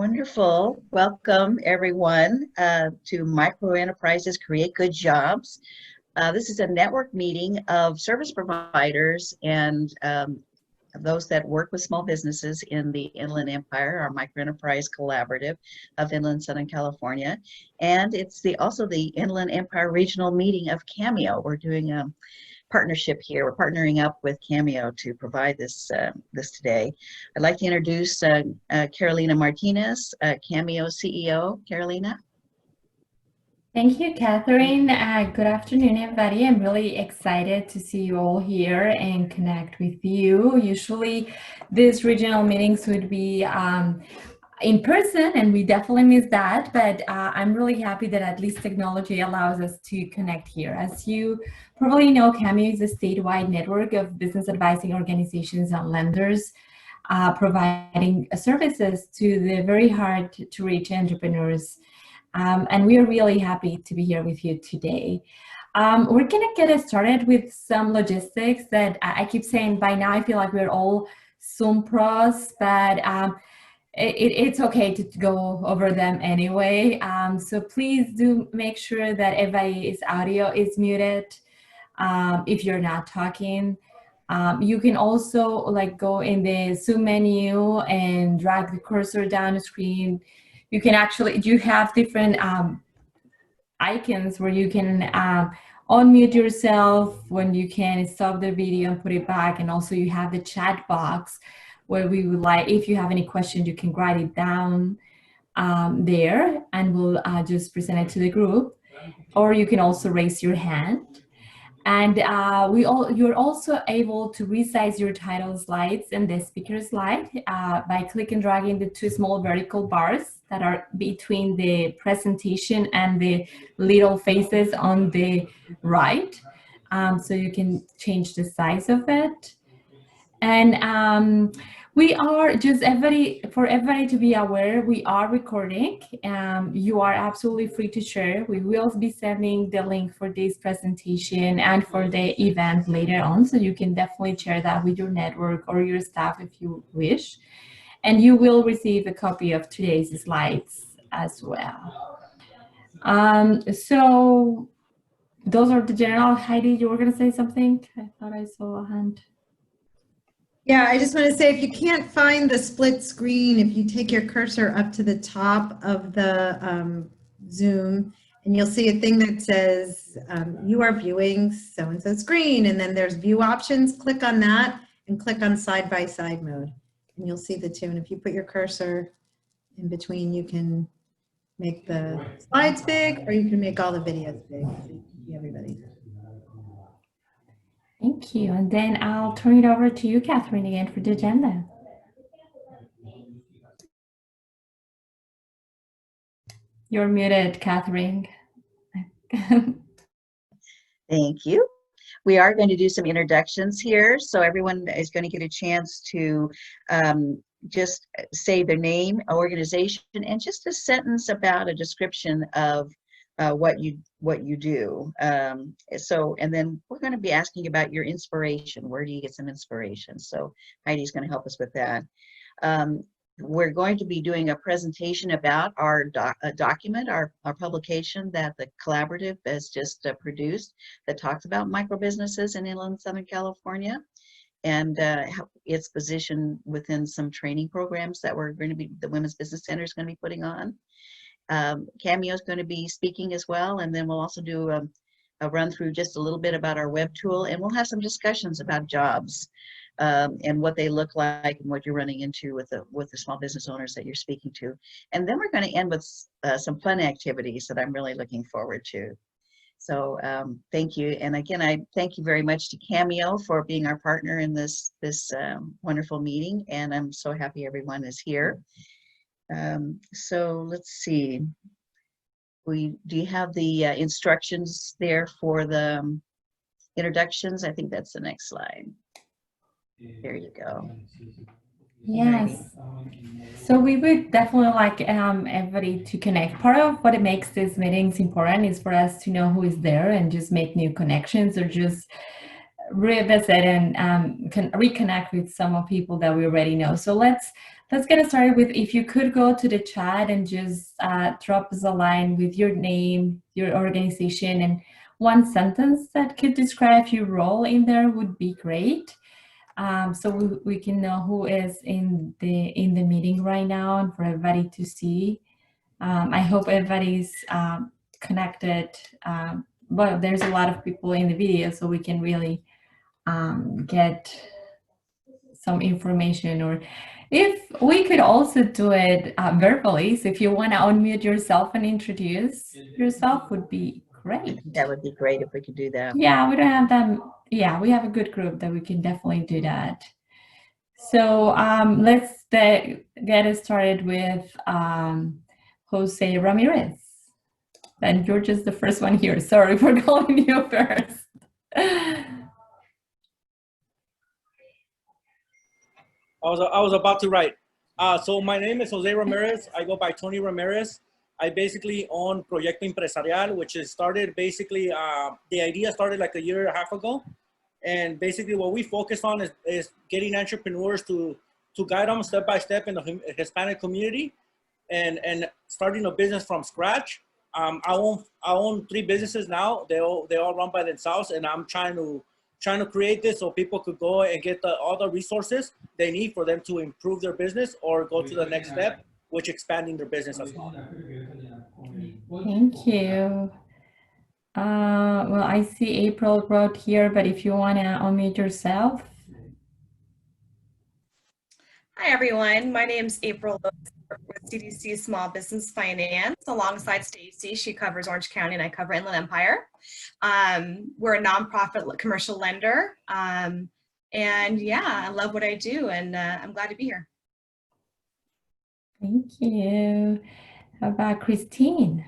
Wonderful. Welcome, everyone, to Microenterprises Create Good Jobs. This is a network meeting of service providers and those that work with small businesses in the Inland Empire, our Microenterprise Cooperative of Inland Southern California. And it's also the Inland Empire Regional Meeting of Cameo. We're doing a partnership here. We're partnering up with Cameo to provide this today. I'd like to introduce Carolina Martinez, Cameo CEO. Carolina. Thank you, Catherine. Good afternoon, everybody. I'm really excited to see you all here and connect with you. Usually these regional meetings would be in person, and we definitely miss that, but I'm really happy that at least technology allows us to connect here. As you probably know, Cameo is a statewide network of business advising organizations and lenders providing services to the very hard to reach entrepreneurs. And we are really happy to be here with you today. We're gonna get us started with some logistics that I keep saying by now. I feel like we're all Zoom pros, but it's okay to go over them anyway. So please do make sure that everybody's audio is muted if you're not talking. You can also go in the Zoom menu and drag the cursor down the screen. You can you have different icons where you can unmute yourself, when you can stop the video and put it back. And also you have the chat box where we would if you have any questions, you can write it down there and we'll just present it to the group. Or you can also raise your hand. And you're also able to resize your title slides and the speaker slide by clicking and dragging the two small vertical bars that are between the presentation and the little faces on the right. So you can change the size of it. And we are for everybody to be aware, we are recording. You are absolutely free to share. We will be sending the link for this presentation and for the event later on. So you can definitely share that with your network or your staff if you wish. And you will receive a copy of today's slides as well. So those are the general. Heidi, you were gonna say something? I thought I saw a hand. Yeah, I just want to say, if you can't find the split screen, if you take your cursor up to the top of the Zoom, and you'll see a thing that says you are viewing so-and-so screen, and then there's view options. Click on that and click on side-by-side mode, and you'll see the two. And if you put your cursor in between, you can make the slides big, or you can make all the videos big, so you can see everybody. Thank you. And then I'll turn it over to you, Catherine, again for the agenda. You're muted, Catherine. Thank you. We are going to do some introductions here, so everyone is going to get a chance to just say their name, organization, and just a sentence about a description of what you do. And then we're going to be asking about your inspiration. Where do you get some inspiration? So Heidi's going to help us with that. We're going to be doing a presentation about our document, our publication that the Cooperative has just produced that talks about micro businesses in Inland Southern California and its position within some training programs that the Women's Business Center is going to be putting on. Cameo is going to be speaking as well, and then we'll also do a run through just a little bit about our web tool, and we'll have some discussions about jobs and what they look like and what you're running into with the small business owners that you're speaking to. And then we're going to end with some fun activities that I'm really looking forward to. So thank you, and again, I thank you very much to Cameo for being our partner in this wonderful meeting, and I'm so happy everyone is here. So let's see. Do you have the instructions there for the introductions? I think that's the next slide. There you go. Yes. So we would definitely like everybody to connect. Part of what it makes these meetings important is for us to know who is there and just make new connections, or just revisit and can reconnect with some of people that we already know. So let's let's get started with, if you could go to the chat and just drop us a line with your name, your organization, and one sentence that could describe your role in there would be great. So we can know who is in the meeting right now and for everybody to see. I hope everybody's connected. Well, there's a lot of people in the video, so we can really get some information, or if we could also do it verbally. So if you want to unmute yourself and introduce yourself, would be great. That would be great if we could do that. Yeah, we don't have them. Yeah, we have a good group that we can definitely do that. So let's get it started with Jose Ramirez. And you're just the first one here. Sorry for calling you first. I was about to write. So my name is Jose Ramirez. I go by Tony Ramirez. I basically own Proyecto Empresarial, which is started basically, the idea started like a year and a half ago. And basically what we focus on is getting entrepreneurs to guide them step by step in the Hispanic community and starting a business from scratch. I own 3 businesses now. They all run by themselves, and I'm trying to create this so people could go and get all the resources they need for them to improve their business or go to the next step, which expanding their business as well. Thank you. Well, I see April wrote here, but if you want to unmute yourself. Hi, everyone. My name is April with CDC Small Business Finance alongside Stacy. She covers Orange County and I cover Inland Empire. We're a nonprofit commercial lender. And yeah, I love what I do, and I'm glad to be here. Thank you. How about Christine?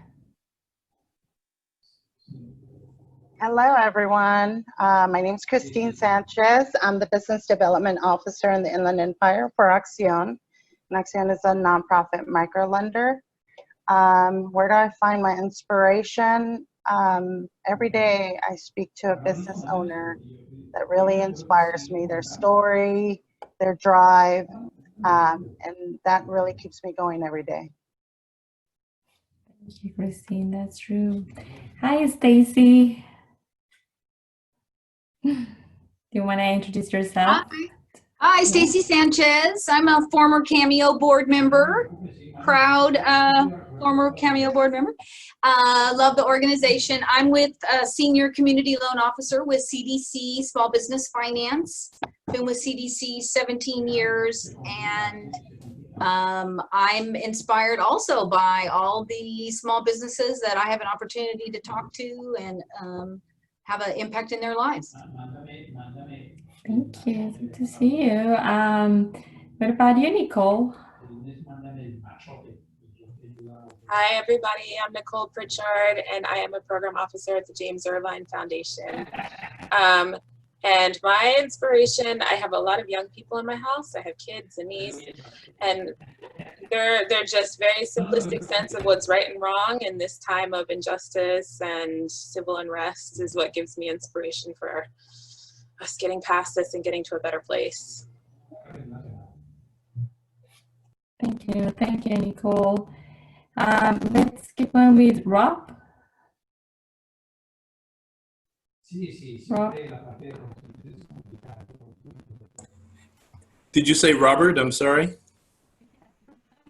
Hello, everyone. My name is Christine Sanchez. I'm the Business Development Officer in the Inland Empire for Accion. And Accion is a nonprofit microlender. Where do I find my inspiration? Every day I speak to a business owner that really inspires me, their story, their drive, and that really keeps me going every day. Thank you, Christine. That's true. Hi, Stacy. Do you want to introduce yourself? Hi, Stacy Sanchez. I'm a former Cameo board member, proud former Cameo board member. Love the organization. I'm with a senior community loan officer with CDC Small Business Finance. Been with CDC 17 years, and I'm inspired also by all the small businesses that I have an opportunity to talk to and have an impact in their lives. Thank you. Good to see you. What about you, Nicole? Hi, everybody. I'm Nicole Pritchard, and I am a program officer at the James Irvine Foundation. And my inspiration, I have a lot of young people in my house. I have kids and nieces, and they're just very simplistic sense of what's right and wrong in this time of injustice and civil unrest is what gives me inspiration for us getting past this and getting to a better place. Thank you, Nicole. Let's keep on with Rob. Rob. Did you say Robert? I'm sorry.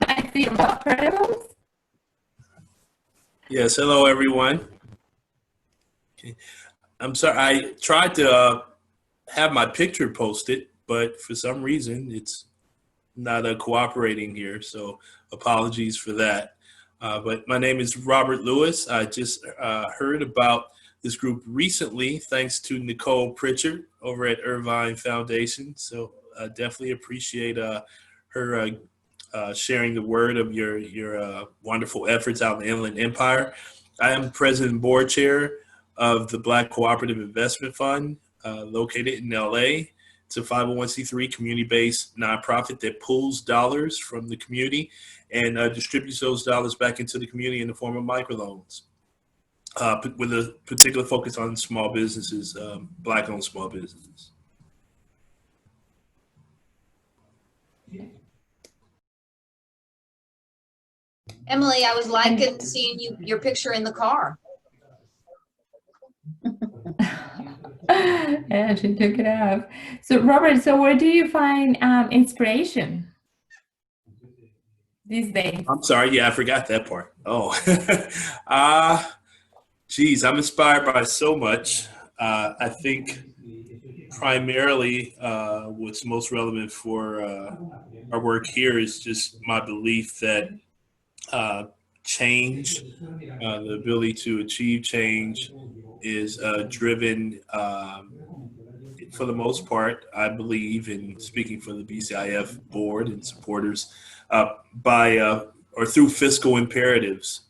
I see Rob Perez. Yes, hello everyone. Okay. I'm sorry, I tried to have my picture posted, but for some reason it's not cooperating here, so apologies for that. But my name is Robert Lewis. I just heard about this group recently, thanks to Nicole Pritchard over at Irvine Foundation. So I definitely appreciate her sharing the word of your wonderful efforts out in the Inland Empire. I am president and board chair of the Black Cooperative Investment Fund located in LA. It's a 501c3 community-based nonprofit that pulls dollars from the community and distributes those dollars back into the community in the form of microloans, with a particular focus on small businesses, Black-owned small businesses. Emily, I was liking seeing your picture in the car. Yeah, she took it off. So Robert, so where do you find inspiration these days? I'm sorry. Yeah, I forgot that part. Oh, geez, I'm inspired by so much. I think primarily what's most relevant for our work here is just my belief that change, the ability to achieve change, is driven, for the most part, I believe, in speaking for the BCIF board and supporters, by or through fiscal imperatives,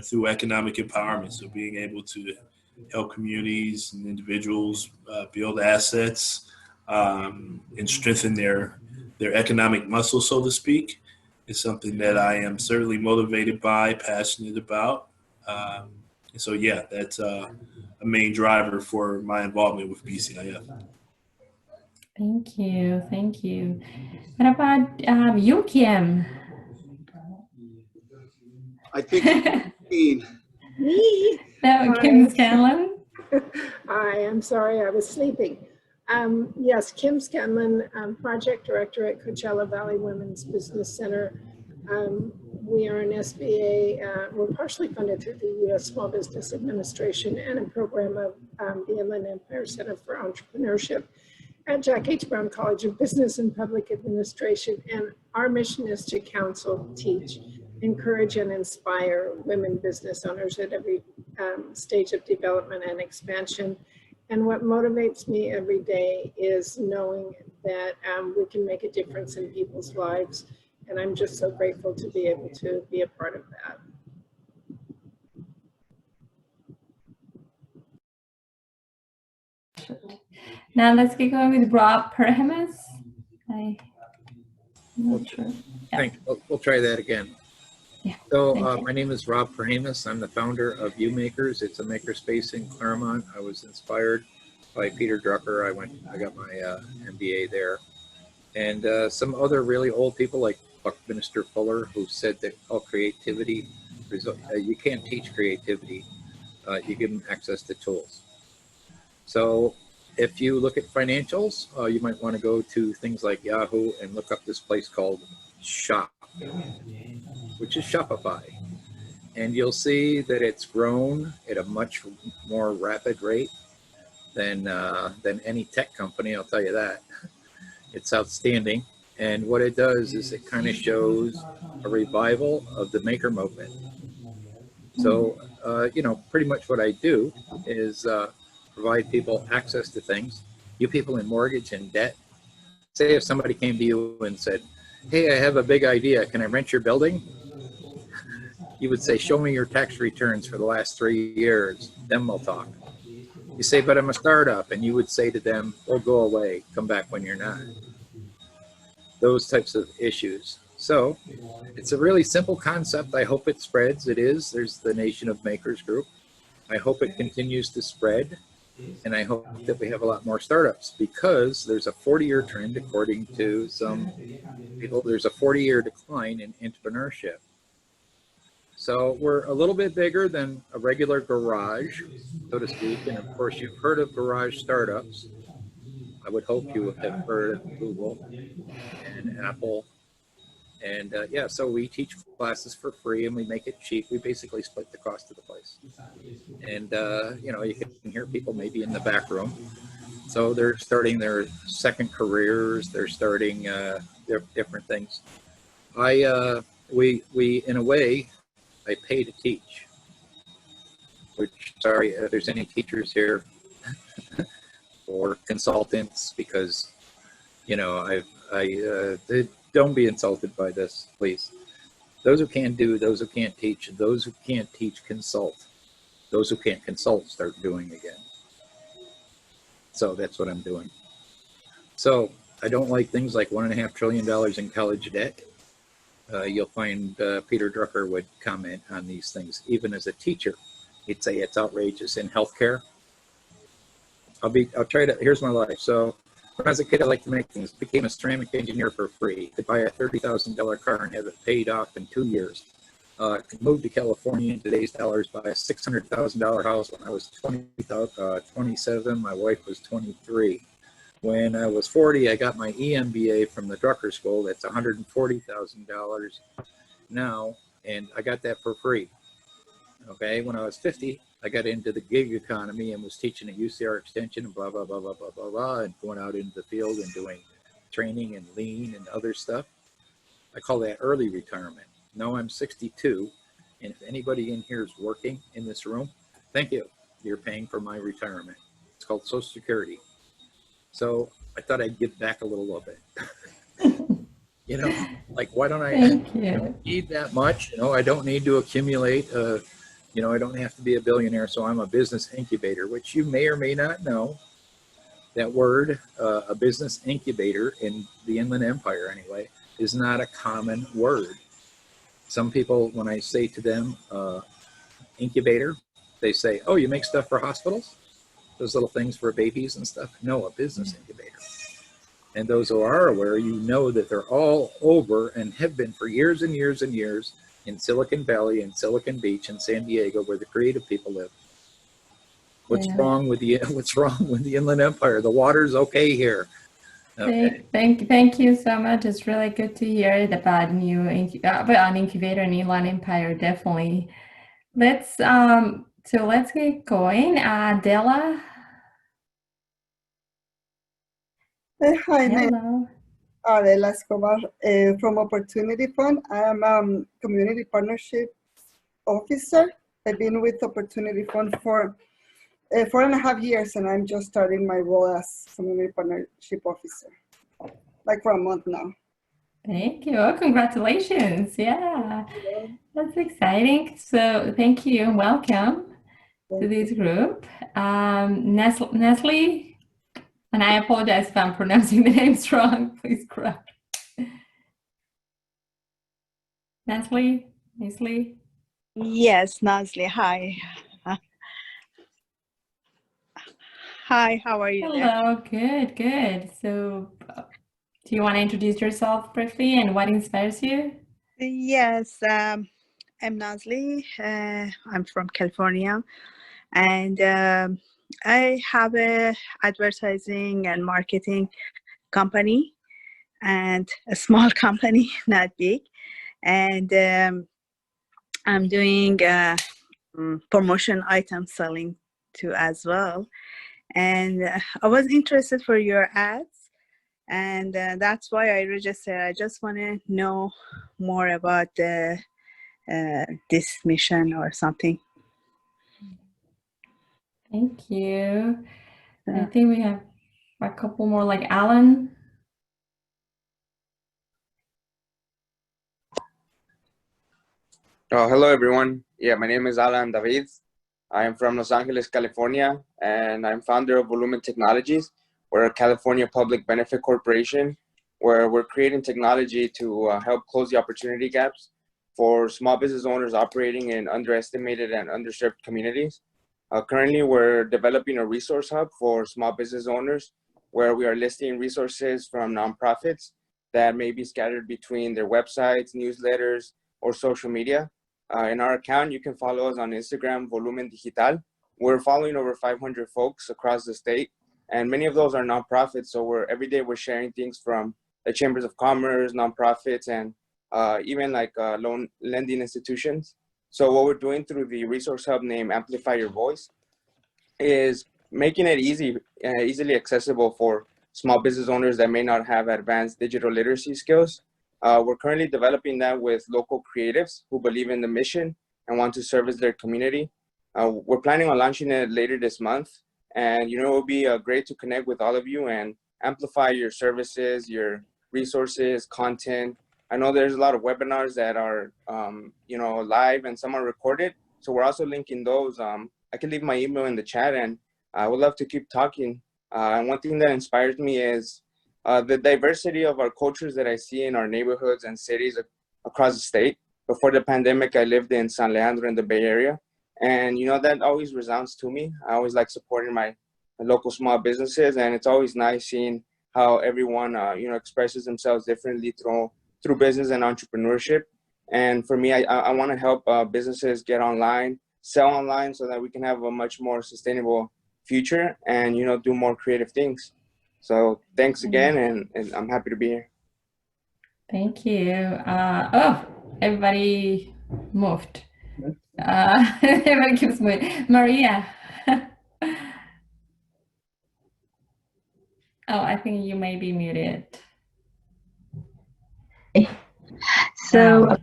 through economic empowerment. So being able to help communities and individuals build assets and strengthen their economic muscle, so to speak, is something that I am certainly motivated by, passionate about. And so, yeah, that's a main driver for my involvement with BCIF. Thank you. Thank you. What about you, Kim? I think Me? No, Kim Scanlon. Hi, I'm sorry, I was sleeping. Yes, Kim Scanlon, Project Director at Coachella Valley Women's Business Center. We are an SBA, we're partially funded through the U.S. Small Business Administration and a program of the Inland Empire Center for Entrepreneurship at Jack H. Brown College of Business and Public Administration. And our mission is to counsel, teach, encourage, and inspire women business owners at every stage of development and expansion. And what motivates me every day is knowing that we can make a difference in people's lives. And I'm just so grateful to be able to be a part of that. Now let's get going with Rob Perez. I'm not sure. Yeah. Thanks. We'll try that again. Yeah, so my name is Rob Perez. I'm the founder of UMakers. It's a makerspace in Claremont. I was inspired by Peter Drucker. I got my MBA there. And some other really old people like Buckminster Fuller, who said that all creativity, you can't teach creativity. You give them access to tools. So if you look at financials, you might want to go to things like Yahoo and look up this place called Shop, which is Shopify. And you'll see that it's grown at a much more rapid rate than any tech company, I'll tell you that. It's outstanding. And what it does is it kind of shows a revival of the maker movement. So, pretty much what I do is provide people access to things. You people in mortgage and debt, say if somebody came to you and said, hey, I have a big idea, can I rent your building? You would say, show me your tax returns for the last 3 years, then we'll talk. You say, but I'm a startup, and you would say to them, well, go away, come back when you're not. Those types of issues. So it's a really simple concept. I hope it spreads. It is. There's the Nation of Makers group. I hope it continues to spread. And I hope that we have a lot more startups, because there's a 40-year trend, according to some people, there's a 40-year decline in entrepreneurship. So we're a little bit bigger than a regular garage, so to speak. And of course, you've heard of garage startups. I would hope you have heard of Google and Apple. And yeah, so we teach classes for free and we make it cheap. We basically split the cost of the place. And, you can hear people maybe in the back room. So they're starting their second careers. They're starting their different things. We in a way, I pay to teach, which, sorry if there's any teachers here or consultants, because, don't be insulted by this, please. Those who can't do, those who can't teach, those who can't teach, consult. Those who can't consult, start doing again. So that's what I'm doing. So I don't like things like $1.5 trillion in college debt. You'll find Peter Drucker would comment on these things. Even as a teacher, he'd say it's outrageous. In healthcare, I'll try to, here's my life. So when I was a kid, I liked to make things. Became a ceramic engineer for free. Could buy a $30,000 car and have it paid off in 2 years. moved to California in today's dollars, buy a $600,000 house when I was 27. My wife was 23. When I was 40, I got my EMBA from the Drucker School. That's $140,000 now, and I got that for free. Okay, when I was 50, I got into the gig economy and was teaching at UCR Extension and blah, blah, blah, blah, blah, blah, blah, and going out into the field and doing training and lean and other stuff. I call that early retirement. Now I'm 62, and if anybody in here is working in this room, thank you. You're paying for my retirement. It's called Social Security. So I thought I'd give back a little of it. You know, like, why don't I don't need that much? You know, I don't need to accumulate, you know, I don't have to be a billionaire. So I'm a business incubator, which you may or may not know. That word, a business incubator in the Inland Empire anyway, is not a common word. Some people, when I say to them, incubator, they say, oh, you make stuff for hospitals? Those little things for babies and stuff? No, a business incubator. And those who are aware, you know that they're all over and have been for years and years and years in Silicon Valley and Silicon Beach and San Diego, where the creative people live. What's wrong with the Inland Empire? The water's okay here. Okay. Thank you so much. It's really good to hear about an incubator in Inland Empire. Definitely. Let's get going. Della. Hi, Hello. Adela Escobar from Opportunity Fund. I'm Community Partnership Officer. I've been with Opportunity Fund for 4.5 years, and I'm just starting my role as Community Partnership Officer, like for a month now. Thank you. Oh, congratulations. Yeah, that's exciting. So thank you and welcome to this group. Nestle, and I apologize if I'm pronouncing the names wrong. Please correct. Nestle? Yes, Nasli. Hi. Hi, how are you? Hello, good. So, do you want to introduce yourself briefly and what inspires you? Yes, I'm Nasli. I'm from California, and I have a advertising and marketing company, and a small company, not big, and I'm doing promotion item selling too as well. And I was interested for your ads, and that's why I registered. I just want to know more about this mission or something. Thank you. I think we have a couple more, like Alan. Oh, hello, everyone. Yeah, my name is Alan David. I am from Los Angeles, California, and I'm founder of Volumen Technologies. We're a California public benefit corporation where we're creating technology to help close the opportunity gaps for small business owners operating in underestimated and underserved communities. Currently, we're developing a resource hub for small business owners where we are listing resources from nonprofits that may be scattered between their websites, newsletters, or social media. In our account, you can follow us on Instagram, Volumen Digital. We're following over 500 folks across the state, and many of those are nonprofits. So every day we're sharing things from the chambers of commerce, nonprofits, and even like loan lending institutions. So what we're doing through the resource hub named Amplify Your Voice is making it easily accessible for small business owners that may not have advanced digital literacy skills. We're currently developing that with local creatives who believe in the mission and want to service their community. We're planning on launching it later this month. And, it will be great to connect with all of you and amplify your services, your resources, content. I know there's a lot of webinars that are, live and some are recorded. So we're also linking those. I can leave my email in the chat, and I would love to keep talking. And one thing that inspires me is the diversity of our cultures that I see in our neighborhoods and cities across the state. Before the pandemic, I lived in San Leandro in the Bay Area. And, that always resounds to me. I always like supporting my local small businesses. And it's always nice seeing how everyone, expresses themselves differently through business and entrepreneurship. And for me, I want to help businesses get online, sell online, so that we can have a much more sustainable future and, you know, do more creative things. So thanks again, and I'm happy to be here. Thank you. Oh, everybody moved. Everybody keeps moving. Maria. Oh, I think you may be muted. So,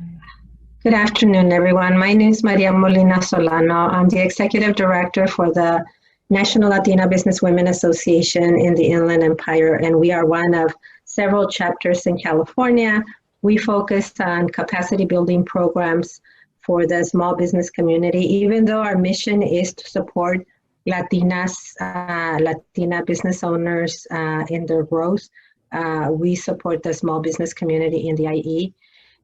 good afternoon, everyone. My name is Maria Molina Solano. I'm the Executive Director for the National Latina Business Women Association in the Inland Empire, and we are one of several chapters in California. We focus on capacity building programs for the small business community, even though our mission is to support Latina business owners in their growth. We support the small business community in the IE.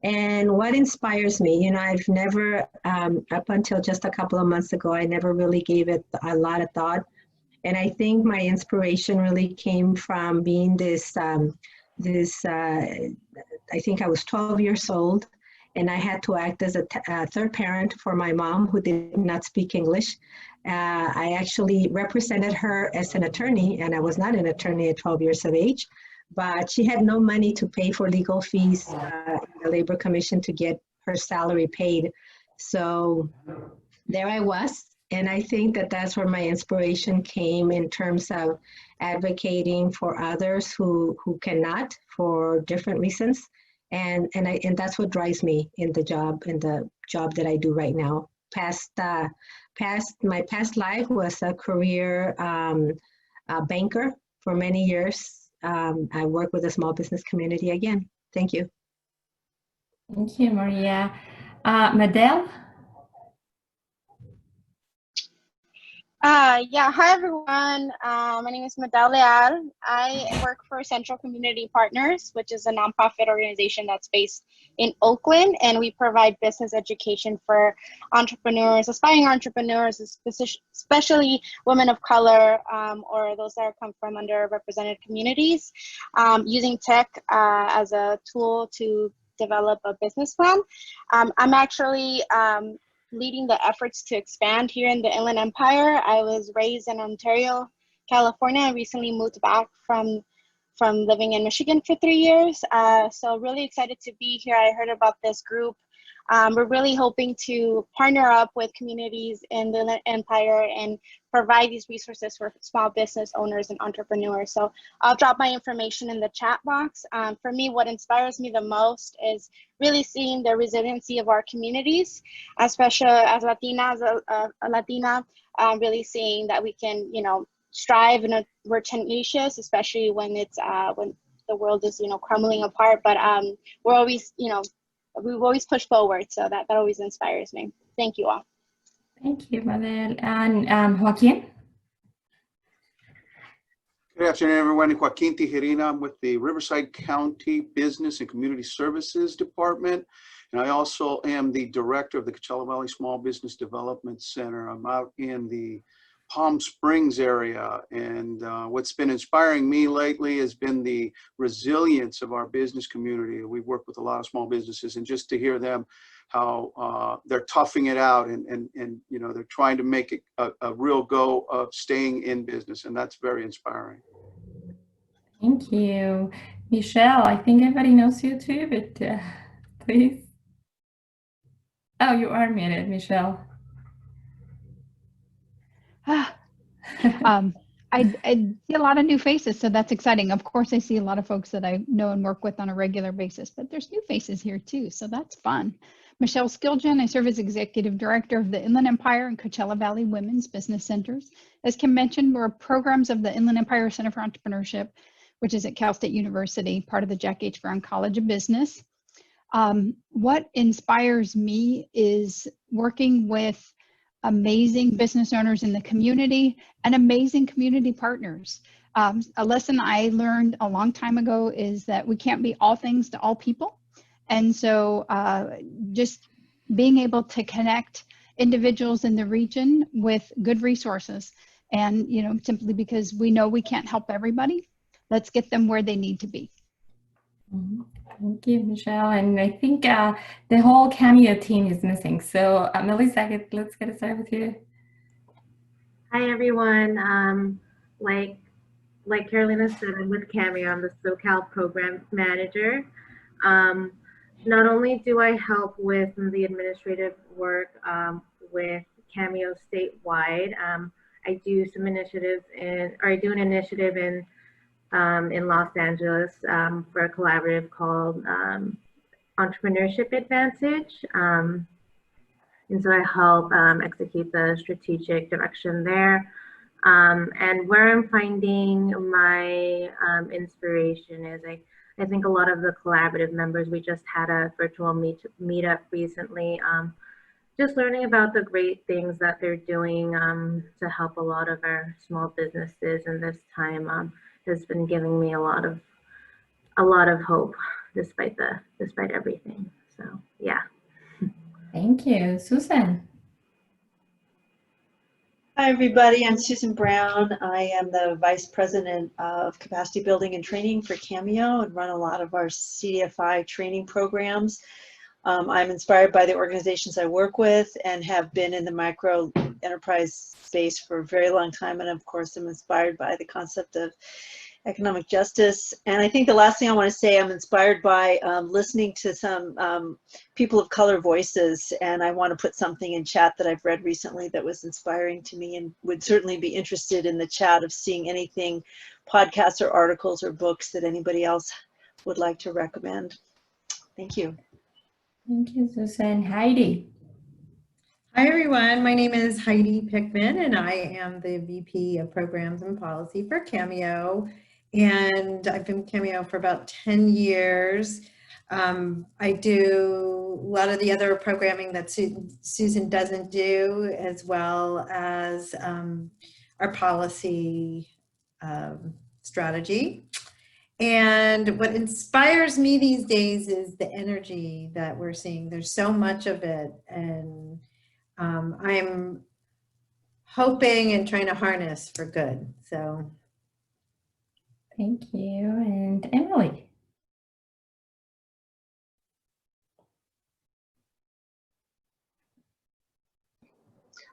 And what inspires me, you know, I've never, up until just a couple of months ago, I never really gave it a lot of thought. And I think my inspiration really came from being I think I was 12 years old, and I had to act as a third parent for my mom who did not speak English. I actually represented her as an attorney, and I was not an attorney at 12 years of age. But she had no money to pay for legal fees in the Labor Commission to get her salary paid. So there I was. And I think that that's where my inspiration came in terms of advocating for others who cannot for different reasons. And that's what drives me in the job that I do right now. My past life was a career banker for many years. I work with the small business community again. Thank you. Thank you, Maria. Madel? Yeah, hi everyone. My name is Madel Leal. I work for Central Community Partners, which is a nonprofit organization that's based in Oakland, and we provide business education for entrepreneurs, aspiring entrepreneurs, especially women of color or those that come from underrepresented communities, using tech as a tool to develop a business plan. I'm actually leading the efforts to expand here in the Inland Empire. I was raised in Ontario, California. I recently moved back from living in Michigan for 3 years. So really excited to be here. I heard about this group. We're really hoping to partner up with communities in the Inland Empire and provide these resources for small business owners and entrepreneurs. So I'll drop my information in the chat box. For me, what inspires me the most is really seeing the resiliency of our communities, especially as Latinas, a Latina, really seeing that we can, you know, strive and we're tenacious, especially when it's when the world is, you know, crumbling apart. But we're always, you know, we've always pushed forward, so that always inspires me. Thank you all. Thank you, Madel. And Joaquin? Good afternoon, everyone. Joaquin Tijerina. I'm with the Riverside County Business and Community Services Department, and I also am the director of the Coachella Valley Small Business Development Center. I'm out in the Palm Springs area, and what's been inspiring me lately has been the resilience of our business community. We work with a lot of small businesses, and just to hear them how they're toughing it out and you know, they're trying to make it a real go of staying in business, and that's very inspiring. Thank you. Michelle, I think everybody knows you too, but please. Oh, you are muted, Michelle. I see a lot of new faces, so that's exciting. Of course, I see a lot of folks that I know and work with on a regular basis, but there's new faces here too, so that's fun. Michelle Skilgen, I serve as Executive Director of the Inland Empire and Coachella Valley Women's Business Centers. As Kim mentioned, we're programs of the Inland Empire Center for Entrepreneurship, which is at Cal State University, part of the Jack H. Brown College of Business. What inspires me is working with amazing business owners in the community and amazing community partners. A lesson I learned a long time ago is that we can't be all things to all people. And so just being able to connect individuals in the region with good resources, and, you know, simply because we know we can't help everybody, let's get them where they need to be. Thank you, Michelle. And I think the whole Cameo team is missing. So Melissa, let's get started with you. Hi, everyone. Like Carolina said, I'm with Cameo. I'm the SoCal program manager. Not only do I help with the administrative work with Cameo statewide, I do some initiatives I do an initiative in Los Angeles for a collaborative called Entrepreneurship Advantage. And so I help execute the strategic direction there. And where I'm finding my inspiration is I think a lot of the collaborative members, we just had a virtual meetup recently, just learning about the great things that they're doing to help a lot of our small businesses. And this time has been giving me a lot of hope despite everything. So yeah. Thank you. Susan. Hi, everybody. I'm Susan Brown. I am the Vice President of Capacity Building and Training for Cameo and run a lot of our Cdfi training programs. I'm inspired by the organizations I work with and have been in the micro enterprise space for a very long time. And of course, I'm inspired by the concept of economic justice. And I think the last thing I want to say, I'm inspired by listening to some people of color voices. And I want to put something in chat that I've read recently that was inspiring to me, and would certainly be interested in the chat of seeing anything, podcasts or articles or books that anybody else would like to recommend. Thank you. Thank you, Susan. Heidi. Hi, everyone. My name is Heidi Pickman, and I am the VP of Programs and Policy for Cameo. And I've been with Cameo for about 10 years. I do a lot of the other programming that Susan doesn't do, as well as our policy strategy. And what inspires me these days is the energy that we're seeing. There's so much of it, and I'm hoping and trying to harness for good. So thank you. And Emily.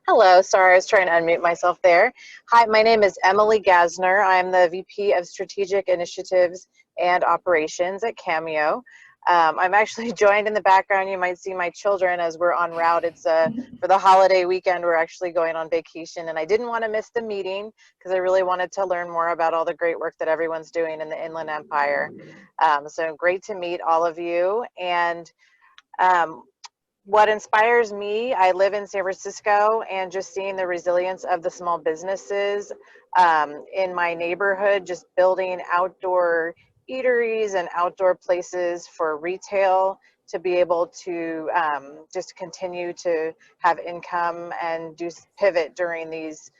Hello, sorry, I was trying to unmute myself there. Hi, my name is Emily Gasner. I'm the VP of Strategic Initiatives and Operations at Cameo. I'm actually joined in the background. You might see my children as we're en route. It's for the holiday weekend. We're actually going on vacation, and I didn't want to miss the meeting because I really wanted to learn more about all the great work that everyone's doing in the Inland Empire. So great to meet all of you. And what inspires me, I live in San Francisco, and just seeing the resilience of the small businesses in my neighborhood, just building outdoor eateries and outdoor places for retail to be able to just continue to have income and pivot during these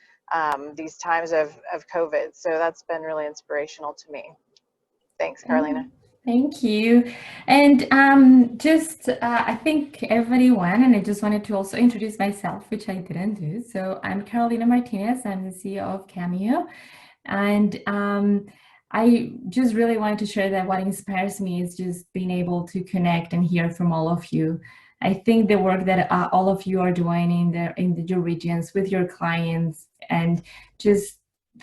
times of COVID. So that's been really inspirational to me. Thanks, Carolina. Thank you. And I think everybody went, and I just wanted to also introduce myself, which I didn't do. So I'm Carolina Martinez. I'm the CEO of Cameo. And I just really wanted to share that what inspires me is just being able to connect and hear from all of you. I think the work that all of you are doing in your regions with your clients, and just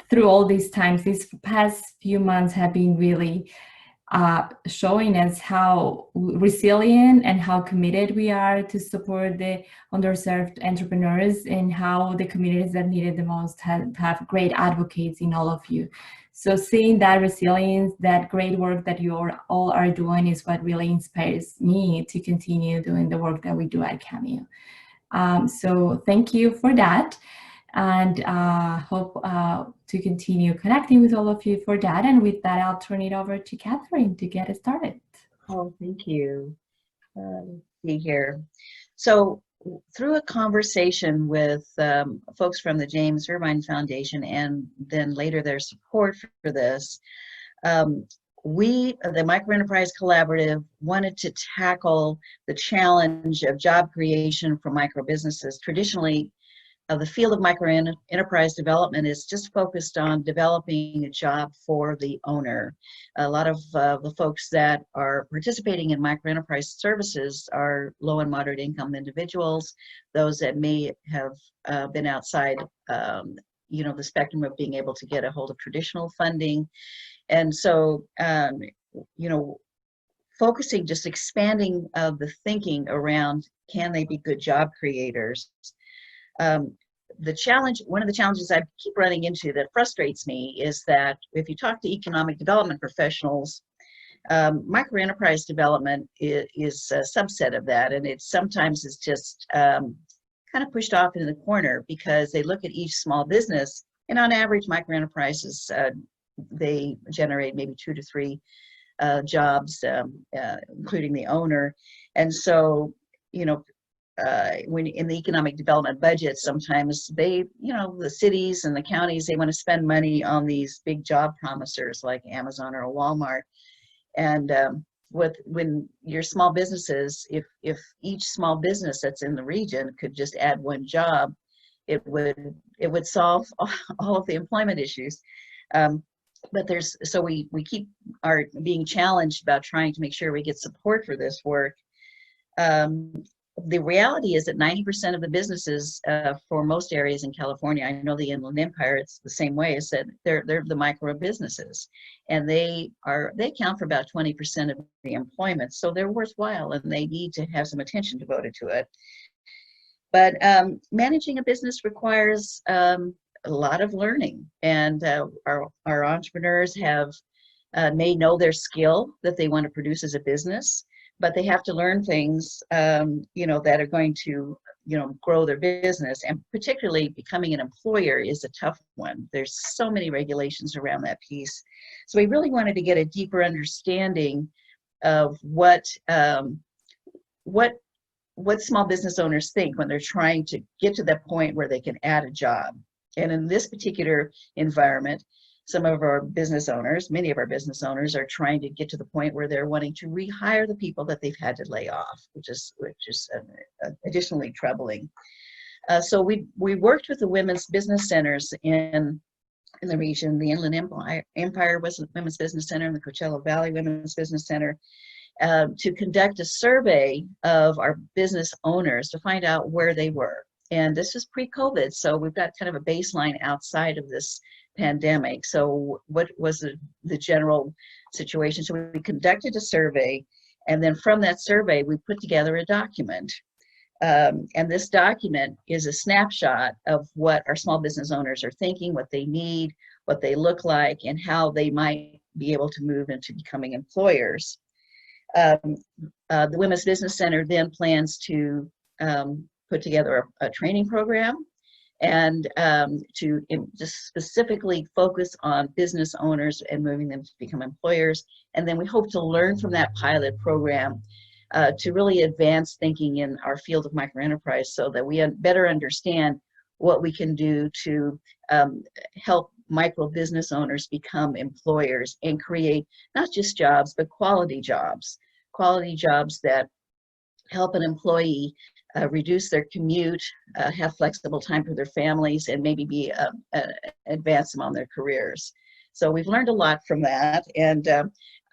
through all these times, these past few months have been really showing us how resilient and how committed we are to support the underserved entrepreneurs, and how the communities that need it the most have great advocates in all of you. So seeing that resilience, that great work that you all are doing is what really inspires me to continue doing the work that we do at Cameo. So thank you for that. And hope to continue connecting with all of you for that. And with that, I'll turn it over to Catherine to get it started. Oh, thank you. Let's see here. So through a conversation with folks from the James Irvine Foundation, and then later their support for this, we, the Microenterprise Collaborative, wanted to tackle the challenge of job creation for micro businesses. Traditionally, the field of microenterprise development is just focused on developing a job for the owner. A lot of the folks that are participating in microenterprise services are low and moderate income individuals, those that may have been outside you know, the spectrum of being able to get a hold of traditional funding. And so, you know, focusing, just expanding the thinking around, can they be good job creators? The challenge, one of the challenges I keep running into that frustrates me is that if you talk to economic development professionals, microenterprise development is a subset of that, and it sometimes is just kind of pushed off into the corner because they look at each small business, and on average, microenterprises, they generate maybe 2 to 3 jobs, including the owner. And so, you know, when in the economic development budget, sometimes they, you know, the cities and the counties, they want to spend money on these big job promisers like Amazon or Walmart. And when your small businesses, if each small business that's in the region could just add 1 job, it would solve all of the employment issues. But so we are being challenged about trying to make sure we get support for this work. The reality is that 90% of the businesses for most areas in California, I know the Inland Empire, it's the same way, is that they're the micro businesses, and they account for about 20% of the employment. So they're worthwhile, and they need to have some attention devoted to it. But managing a business requires a lot of learning, and our entrepreneurs may know their skill that they want to produce as a business, but they have to learn things, you know, that are going to, you know, grow their business. And particularly becoming an employer is a tough one. There's so many regulations around that piece. So we really wanted to get a deeper understanding of what small business owners think when they're trying to get to that point where they can add a job. And in this particular environment, some of our business owners, many of our business owners, are trying to get to the point where they're wanting to rehire the people that they've had to lay off, which is additionally troubling. So we worked with the women's business centers in the region, the Inland Empire Women's Business Center and the Coachella Valley Women's Business Center, to conduct a survey of our business owners to find out where they were. And this was pre-COVID, so we've got kind of a baseline outside of this pandemic. So what was the general situation? So we conducted a survey, and then from that survey, we put together a document. And this document is a snapshot of what our small business owners are thinking, what they need, what they look like, and how they might be able to move into becoming employers. The Women's Business Center then plans to put together a training program, and to just specifically focus on business owners and moving them to become employers. And then we hope to learn from that pilot program to really advance thinking in our field of microenterprise, so that we better understand what we can do to help micro business owners become employers and create not just jobs, but quality jobs that help an employee reduce their commute, have flexible time for their families, and maybe advance them on their careers. So we've learned a lot from that, and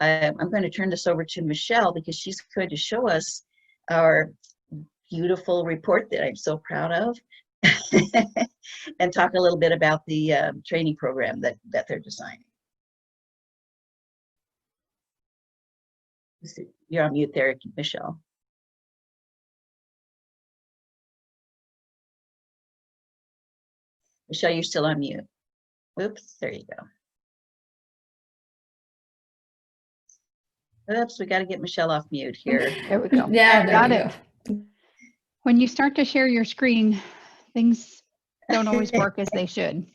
I'm going to turn this over to Michelle, because she's going to show us our beautiful report that I'm so proud of, and talk a little bit about the training program that they're designing. You're on mute there, Michelle. Michelle, you're still on mute. Oops, there you go. Oops, we got to get Michelle off mute here. There we go. Yeah, got it. When you start to share your screen, things don't always work as they should.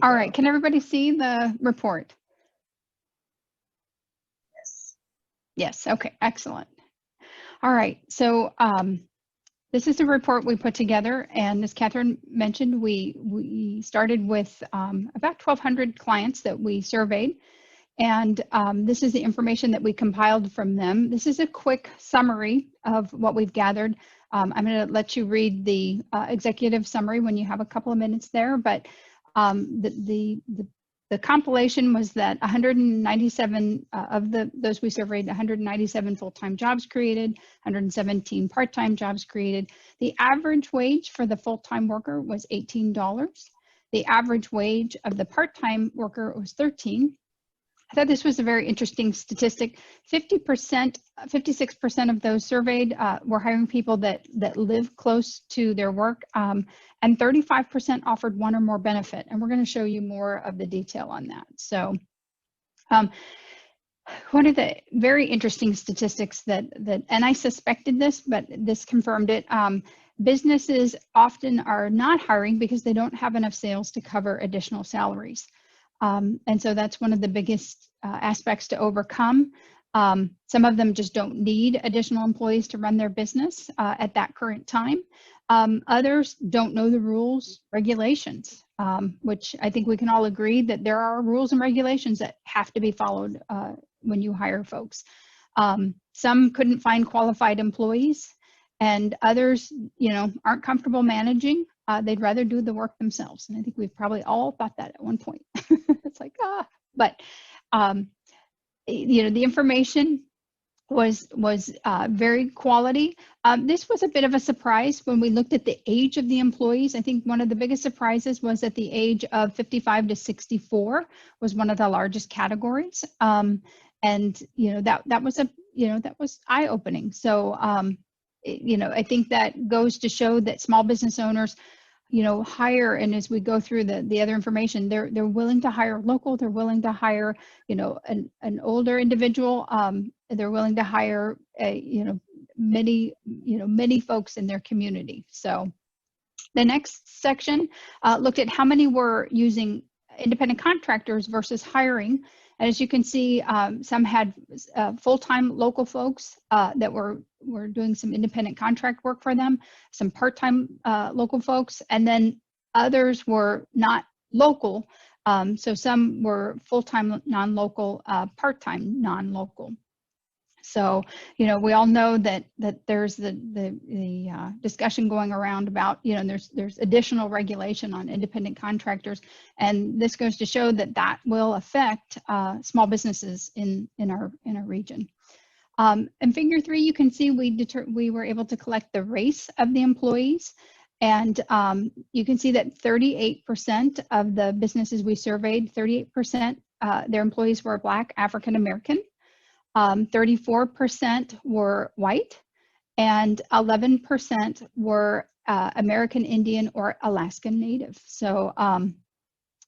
All right, can everybody see the report? Yes. Yes, okay, excellent. All right, so this is a report we put together, and as Catherine mentioned, we started with about 1,200 clients that we surveyed, And this is the information that we compiled from them. This is a quick summary of what we've gathered. I'm going to let you read the executive summary when you have a couple of minutes there, but the compilation was that 197 of those we surveyed, 197 full-time jobs created, 117 part-time jobs created. The average wage for the full-time worker was $18. The average wage of the part-time worker was $13. I thought this was a very interesting statistic. 56% of those surveyed were hiring people that live close to their work, and 35% offered one or more benefit. And we're going to show you more of the detail on that. So one of the very interesting statistics that and I suspected this, but this confirmed it, businesses often are not hiring because they don't have enough sales to cover additional salaries. And so that's one of the biggest aspects to overcome. Some of them just don't need additional employees to run their business at that current time. Others don't know the rules, regulations, which I think we can all agree that there are rules and regulations that have to be followed when you hire folks. Some couldn't find qualified employees, and others, aren't comfortable managing. They'd rather do the work themselves. And I think we've probably all thought that at one point. It's like, but the information was very quality. This was a bit of a surprise when we looked at the age of the employees. I think one of the biggest surprises was that the age of 55 to 64 was one of the largest categories. And that was eye-opening. So I think that goes to show that small business owners hire, and as we go through the other information, they're willing to hire local, they're willing to hire, an older individual, they're willing to hire, many folks in their community. So the next section looked at how many were using independent contractors versus hiring. And as you can see, some had full-time local folks that were doing some independent contract work for them, some part-time local folks, and then others were not local. So some were full-time non-local, part-time non-local. So, we all know that there's the discussion going around about, there's additional regulation on independent contractors, and this goes to show that will affect small businesses in our region. In figure 3, you can see we were able to collect the race of the employees, and you can see that 38% of the businesses we surveyed, 38% their employees were Black, African American. 34% were white, and 11% were American Indian or Alaskan Native. So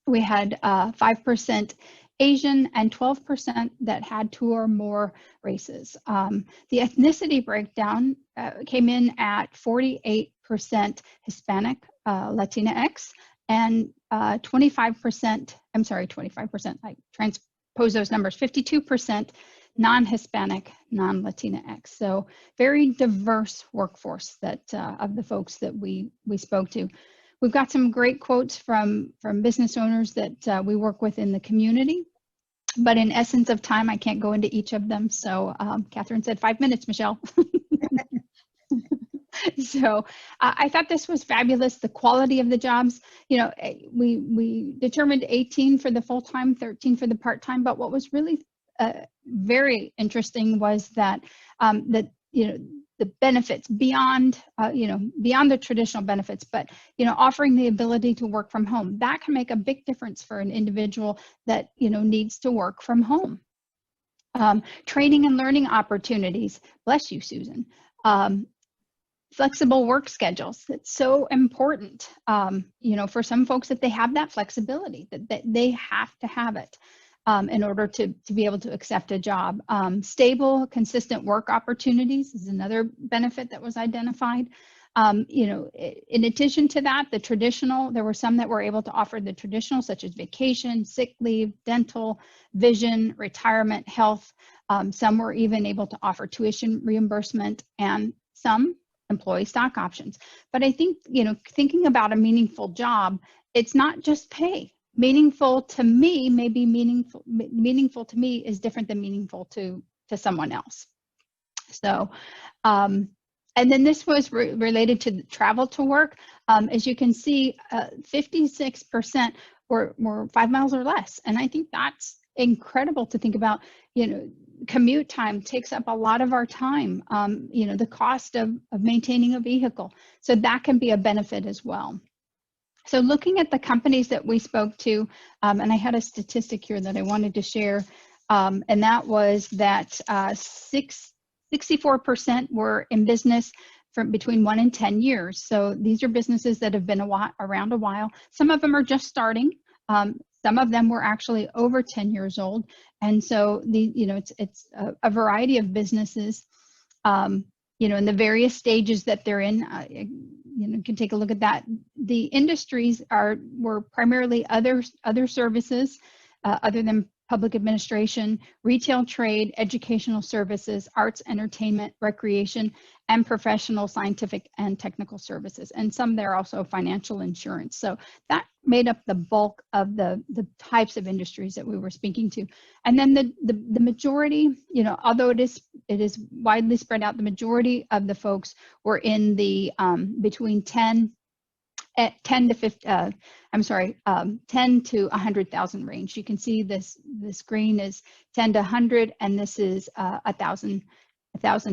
we had 5% Asian and 12% that had 2 or more races. The ethnicity breakdown came in at 48% Hispanic, Latinx, and 25%, I transpose those numbers, 52% non-Hispanic, non-Latinx. So very diverse workforce that of the folks that we spoke to. We've got some great quotes from business owners that we work with in the community, but in essence of time, I can't go into each of them. So Catherine said 5 minutes, Michelle. So I thought this was fabulous, the quality of the jobs. We determined 18 for the full-time, 13 for the part-time, but what was really very interesting was that the benefits beyond the traditional benefits, but offering the ability to work from home, that can make a big difference for an individual that needs to work from home. Training and learning opportunities, bless you, Susan. Flexible work schedules, that's so important. For some folks that they have that flexibility, that they have to have it. In order to be able to accept a job. Stable, consistent work opportunities is another benefit that was identified. In addition to that, there were some that were able to offer the traditional, such as vacation, sick leave, dental, vision, retirement, health. Some were even able to offer tuition reimbursement and some employee stock options. But I think, thinking about a meaningful job, it's not just pay. meaningful to me may be meaningful to me is different than meaningful to someone else. So, and then this was related to travel to work. As you can see, 56% were 5 miles or less. And I think that's incredible to think about. You know, commute time takes up a lot of our time, you know, the cost of maintaining a vehicle. So that can be a benefit as well. So looking at the companies that we spoke to, and I had a statistic here that I wanted to share, and that was that 64% were in business from between 1 and 10 years. So these are businesses that have been around a while. Some of them are just starting. Some of them were actually over 10 years old. And so you know, it's a variety of businesses, you know, in the various stages that they're in. You know, you can take a look at that. The industries were primarily other services, other than public administration, retail, trade, educational services, arts, entertainment, recreation, and professional, scientific, and technical services. And some there also financial insurance. So that made up the bulk of the types of industries that we were speaking to. And then the majority, you know, although it is widely spread out, the majority of the folks were in the between 10 to 100,000 range. You can see this green is 10 to 100, and this is 1,000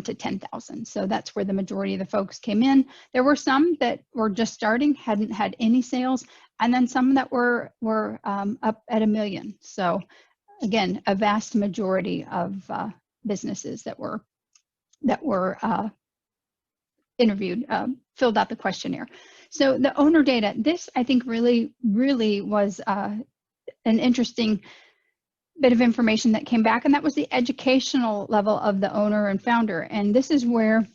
to 10,000. So that's where the majority of the folks came in. There were some that were just starting, hadn't had any sales, and then some that were up at $1 million. So again, a vast majority of businesses that were interviewed, filled out the questionnaire. So the owner data, this I think really was an interesting bit of information that came back, and that was the educational level of the owner and founder. And this is where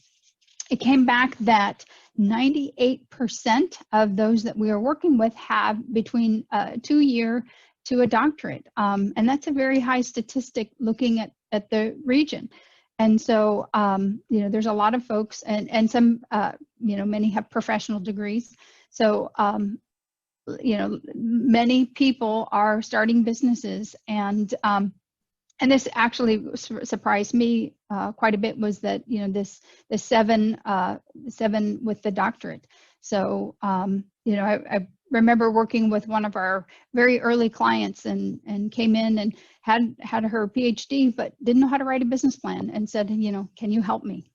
it came back that 98% of those that we are working with have between 2-year to a doctorate. And that's a very high statistic looking at the region. And so, you know, there's a lot of folks, and some, you know, many have professional degrees. So, you know, many people are starting businesses, and this actually surprised me quite a bit, was that, you know, the seven with the doctorate. So, you know, I remember working with one of our very early clients, and came in and had her PhD, but didn't know how to write a business plan, and said, you know, can you help me?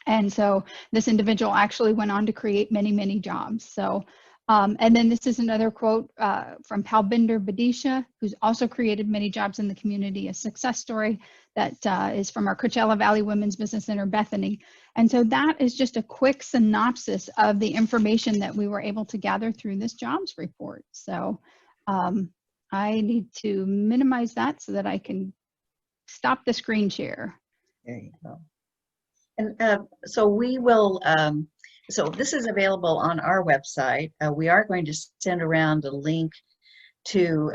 And so this individual actually went on to create many jobs. So, and then this is another quote from Palbinder Badisha, who's also created many jobs in the community, a success story that is from our Coachella Valley Women's Business Center, Bethany. And so that is just a quick synopsis of the information that we were able to gather through this jobs report. So I need to minimize that so that I can stop the screen share. There you go. And so we will, so this is available on our website. We are going to send around a link to,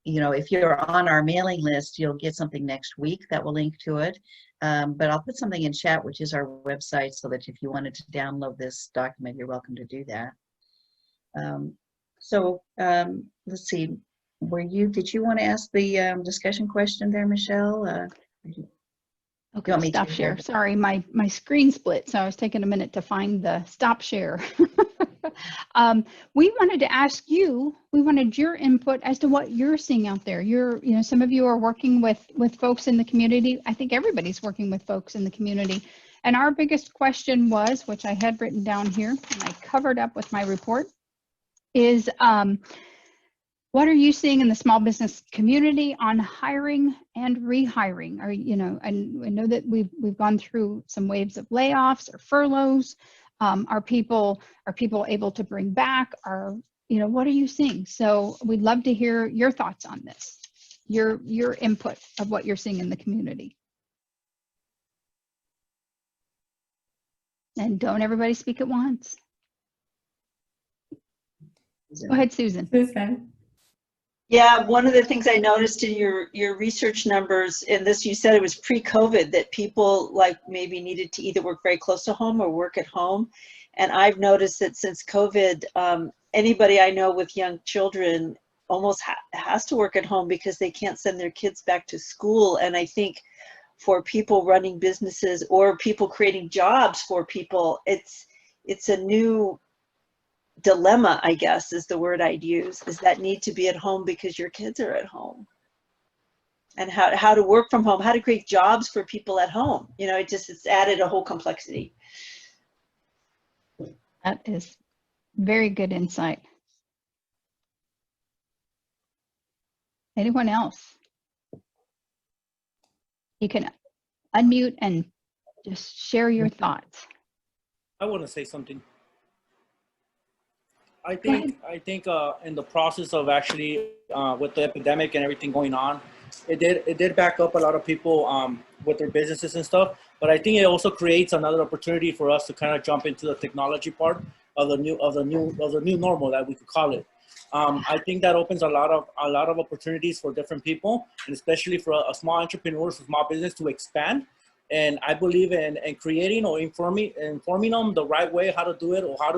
you know, if you're on our mailing list, you'll get something next week that will link to it. But I'll put something in chat, which is our website, so that if you wanted to download this document, you're welcome to do that. Let's see, did you want to ask the discussion question there, Michelle? Okay, stop share. Sorry, my screen split, so I was taking a minute to find the stop share. We wanted to ask you, we wanted your input as to what you're seeing out there. You know, some of you are working with folks in the community. I think everybody's working with folks in the community. And our biggest question was, which I had written down here and I covered up with my report, is what are you seeing in the small business community on hiring and rehiring? Are, you know, and I know that we've gone through some waves of layoffs or furloughs. Are people able to bring back? You know, what are you seeing? So we'd love to hear your thoughts on this, your input of what you're seeing in the community. And don't everybody speak at once. Go ahead, Susan. Susan. Yeah, one of the things I noticed in your research numbers, and this, you said it was pre-COVID, that people like maybe needed to either work very close to home or work at home. And I've noticed that since COVID, anybody I know with young children almost has to work at home because they can't send their kids back to school. And I think for people running businesses or people creating jobs for people, it's a new dilemma, I guess is the word I'd use, is that need to be at home because your kids are at home. And how to work from home, how to create jobs for people at home. You know, it's added a whole complexity. That is very good insight. Anyone else? You can unmute and just share your thoughts. I want to say something. I think in the process of actually with the epidemic and everything going on, it did back up a lot of people with their businesses and stuff. But I think it also creates another opportunity for us to kind of jump into the technology part of the new normal, that we could call it. I think that opens a lot of opportunities for different people, and especially for a small entrepreneur, small business to expand. And I believe in creating or informing them the right way how to do it, or how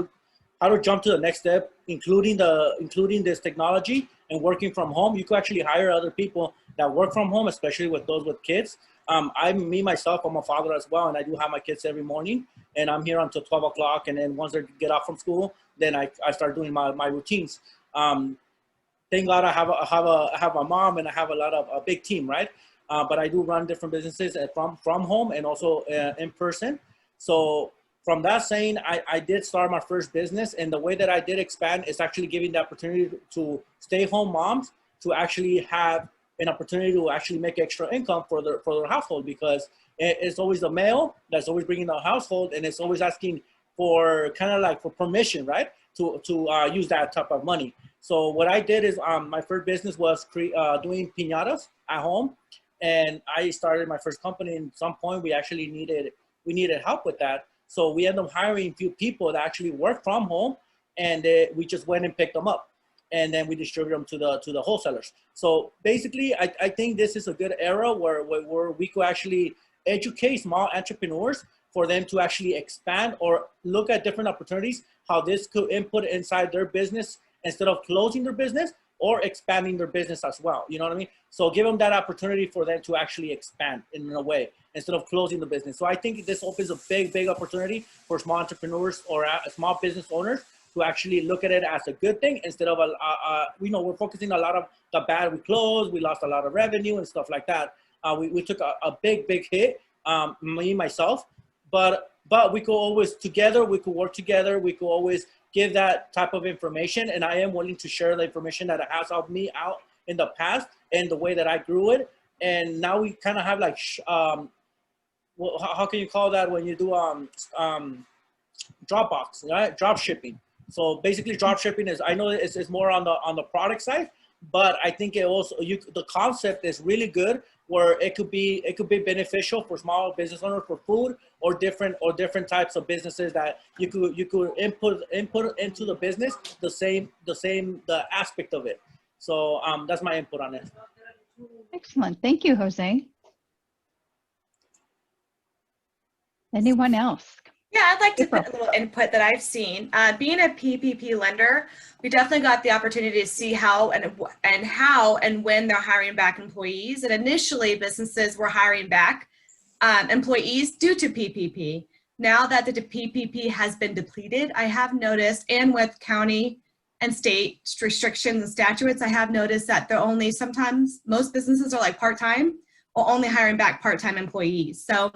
to jump to the next step, including this technology and working from home. You could actually hire other people that work from home, especially with those with kids. Myself, I'm a father as well, and I do have my kids every morning, and I'm here until 12 o'clock. And then once they get off from school, then I start doing my routines. Thank God I have a mom, and I have a big team, right? But I do run different businesses from home and also in person. So from that saying, I did start my first business, and the way that I did expand is actually giving the opportunity to stay-home moms to actually have an opportunity to actually make extra income for their household, because it's always the male that's always bringing the household, and it's always asking for kind of like for permission, right, to use that type of money. So what I did is my first business was doing piñatas at home, and I started my first company. And at some point we actually needed help with that. So we ended up hiring a few people that actually work from home, and we just went and picked them up, and then we distribute them to the wholesalers. So basically, I think this is a good era where we could actually educate small entrepreneurs for them to actually expand or look at different opportunities, how this could input inside their business instead of closing their business or expanding their business as well. You know what I mean? So give them that opportunity for them to actually expand in a way instead of closing the business. So I think this opens a big opportunity for small entrepreneurs or small business owners to actually look at it as a good thing instead of we're focusing a lot of the bad. We closed, we lost a lot of revenue and stuff like that. We took a big hit, me, myself, but we could always together, we could work together, we could always give that type of information. And I am willing to share the information that has helped me out in the past and the way that I grew it. And now we kind of have like, well, how can you call that when you do Dropbox, right? Drop shipping. So basically drop shipping is, I know it's more on the product side, but I think it also, the concept is really good, where it could be beneficial for small business owners for food or different types of businesses that you could input into the business the aspect of it. So that's my input on it. Excellent. Thank you, Jose. Anyone else? Yeah, I'd like to put a little input that I've seen. Being a PPP lender, we definitely got the opportunity to see how and when they're hiring back employees. And initially, businesses were hiring back employees due to PPP. Now that the PPP has been depleted, I have noticed, and with county and state restrictions and statutes, I have noticed that they're only sometimes, most businesses are like part-time or only hiring back part-time employees. So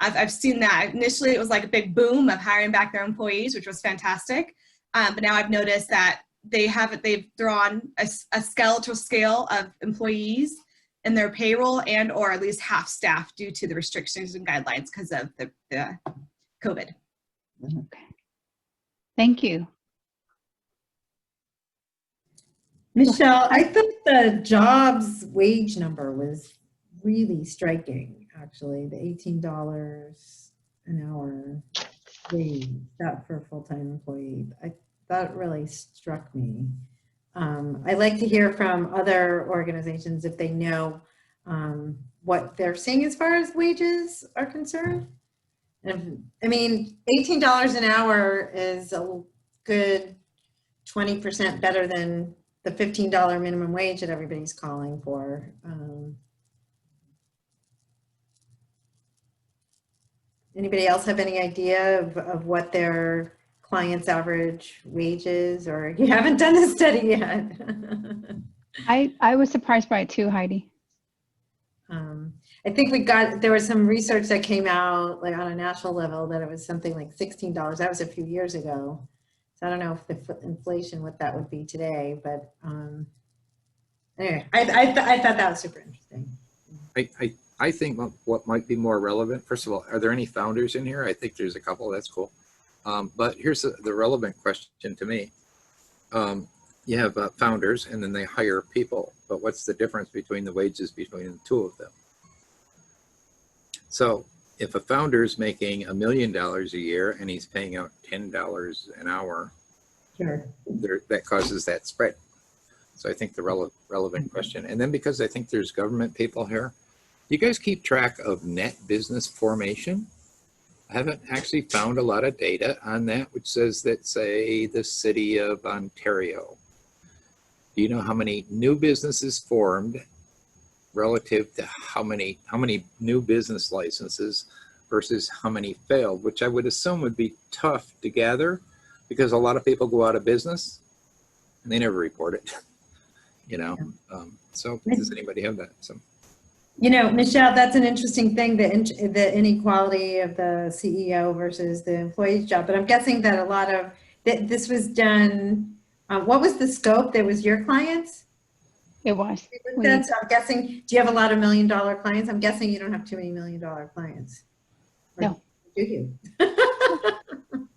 I've seen that. Initially, it was like a big boom of hiring back their employees, which was fantastic. But now I've noticed that they've drawn a skeletal scale of employees in their payroll and or at least half staff due to the restrictions and guidelines because of the COVID. Okay. Thank you. Michelle, I thought the jobs wage number was really striking, actually, the $18 an hour wage, that for a full-time employee. That really struck me. I like to hear from other organizations if they know what they're seeing as far as wages are concerned. And I mean, $18 an hour is a good 20% better than the $15 minimum wage that everybody's calling for. Anybody else have any idea of what their client's average wage is, or you haven't done the study yet? I was surprised by it too, Heidi. I think there was some research that came out like on a national level that it was something like $16. That was a few years ago. So I don't know if the inflation, what that would be today, but anyway, I thought that was super interesting. I think what might be more relevant, first of all, are there any founders in here? I think there's a couple, that's cool. But here's the relevant question to me. You have founders and then they hire people, but what's the difference between the wages between the two of them? So if a founder is making $1 million a year and he's paying out $10 an hour, sure, that causes that spread. So I think the relevant question. And then because I think there's government people here, you guys keep track of net business formation? I haven't actually found a lot of data on that, which says that, say, the city of Ontario. Do you know how many new businesses formed relative to how many new business licenses versus how many failed, which I would assume would be tough to gather because a lot of people go out of business and they never report it, you know? So does anybody have that? So. You know, Michelle, that's an interesting thing, the inequality of the CEO versus the employee's job. But I'm guessing that a lot of this was done. What was the scope? That was your clients? It was. So I'm guessing, do you have a lot of $1 million clients? I'm guessing you don't have too many $1 million clients. No. Do you?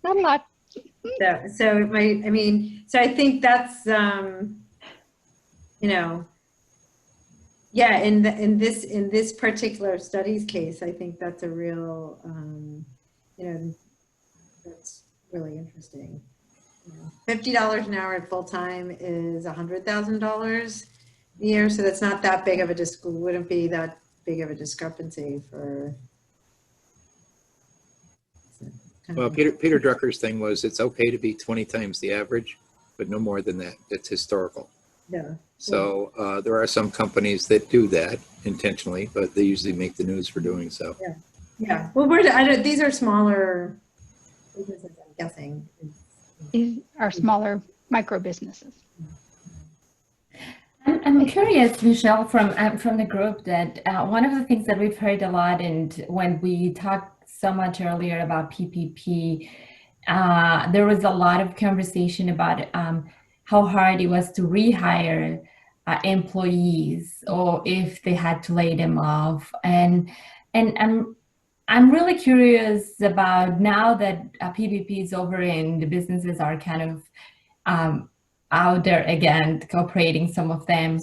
Not a lot. So it might, I mean, so I think that's, you know, yeah, in this particular studies case, I think that's a real, you know, that's really interesting. You know, $50 an hour at full time is $100,000 a year, so that's not that big of a wouldn't be that big of a discrepancy for. Well, Peter Drucker's thing was it's okay to be 20 times the average, but no more than that. That's historical. Yeah. So there are some companies that do that intentionally, but they usually make the news for doing so. Yeah. Yeah. Well, these are smaller businesses, I'm guessing. These are smaller micro businesses. I'm curious, Michelle, from the group, that one of the things that we've heard a lot, and when we talked so much earlier about PPP, there was a lot of conversation about how hard it was to rehire employees, or if they had to lay them off. And I'm really curious about, now that PPP is over and the businesses are kind of out there again, cooperating, some of them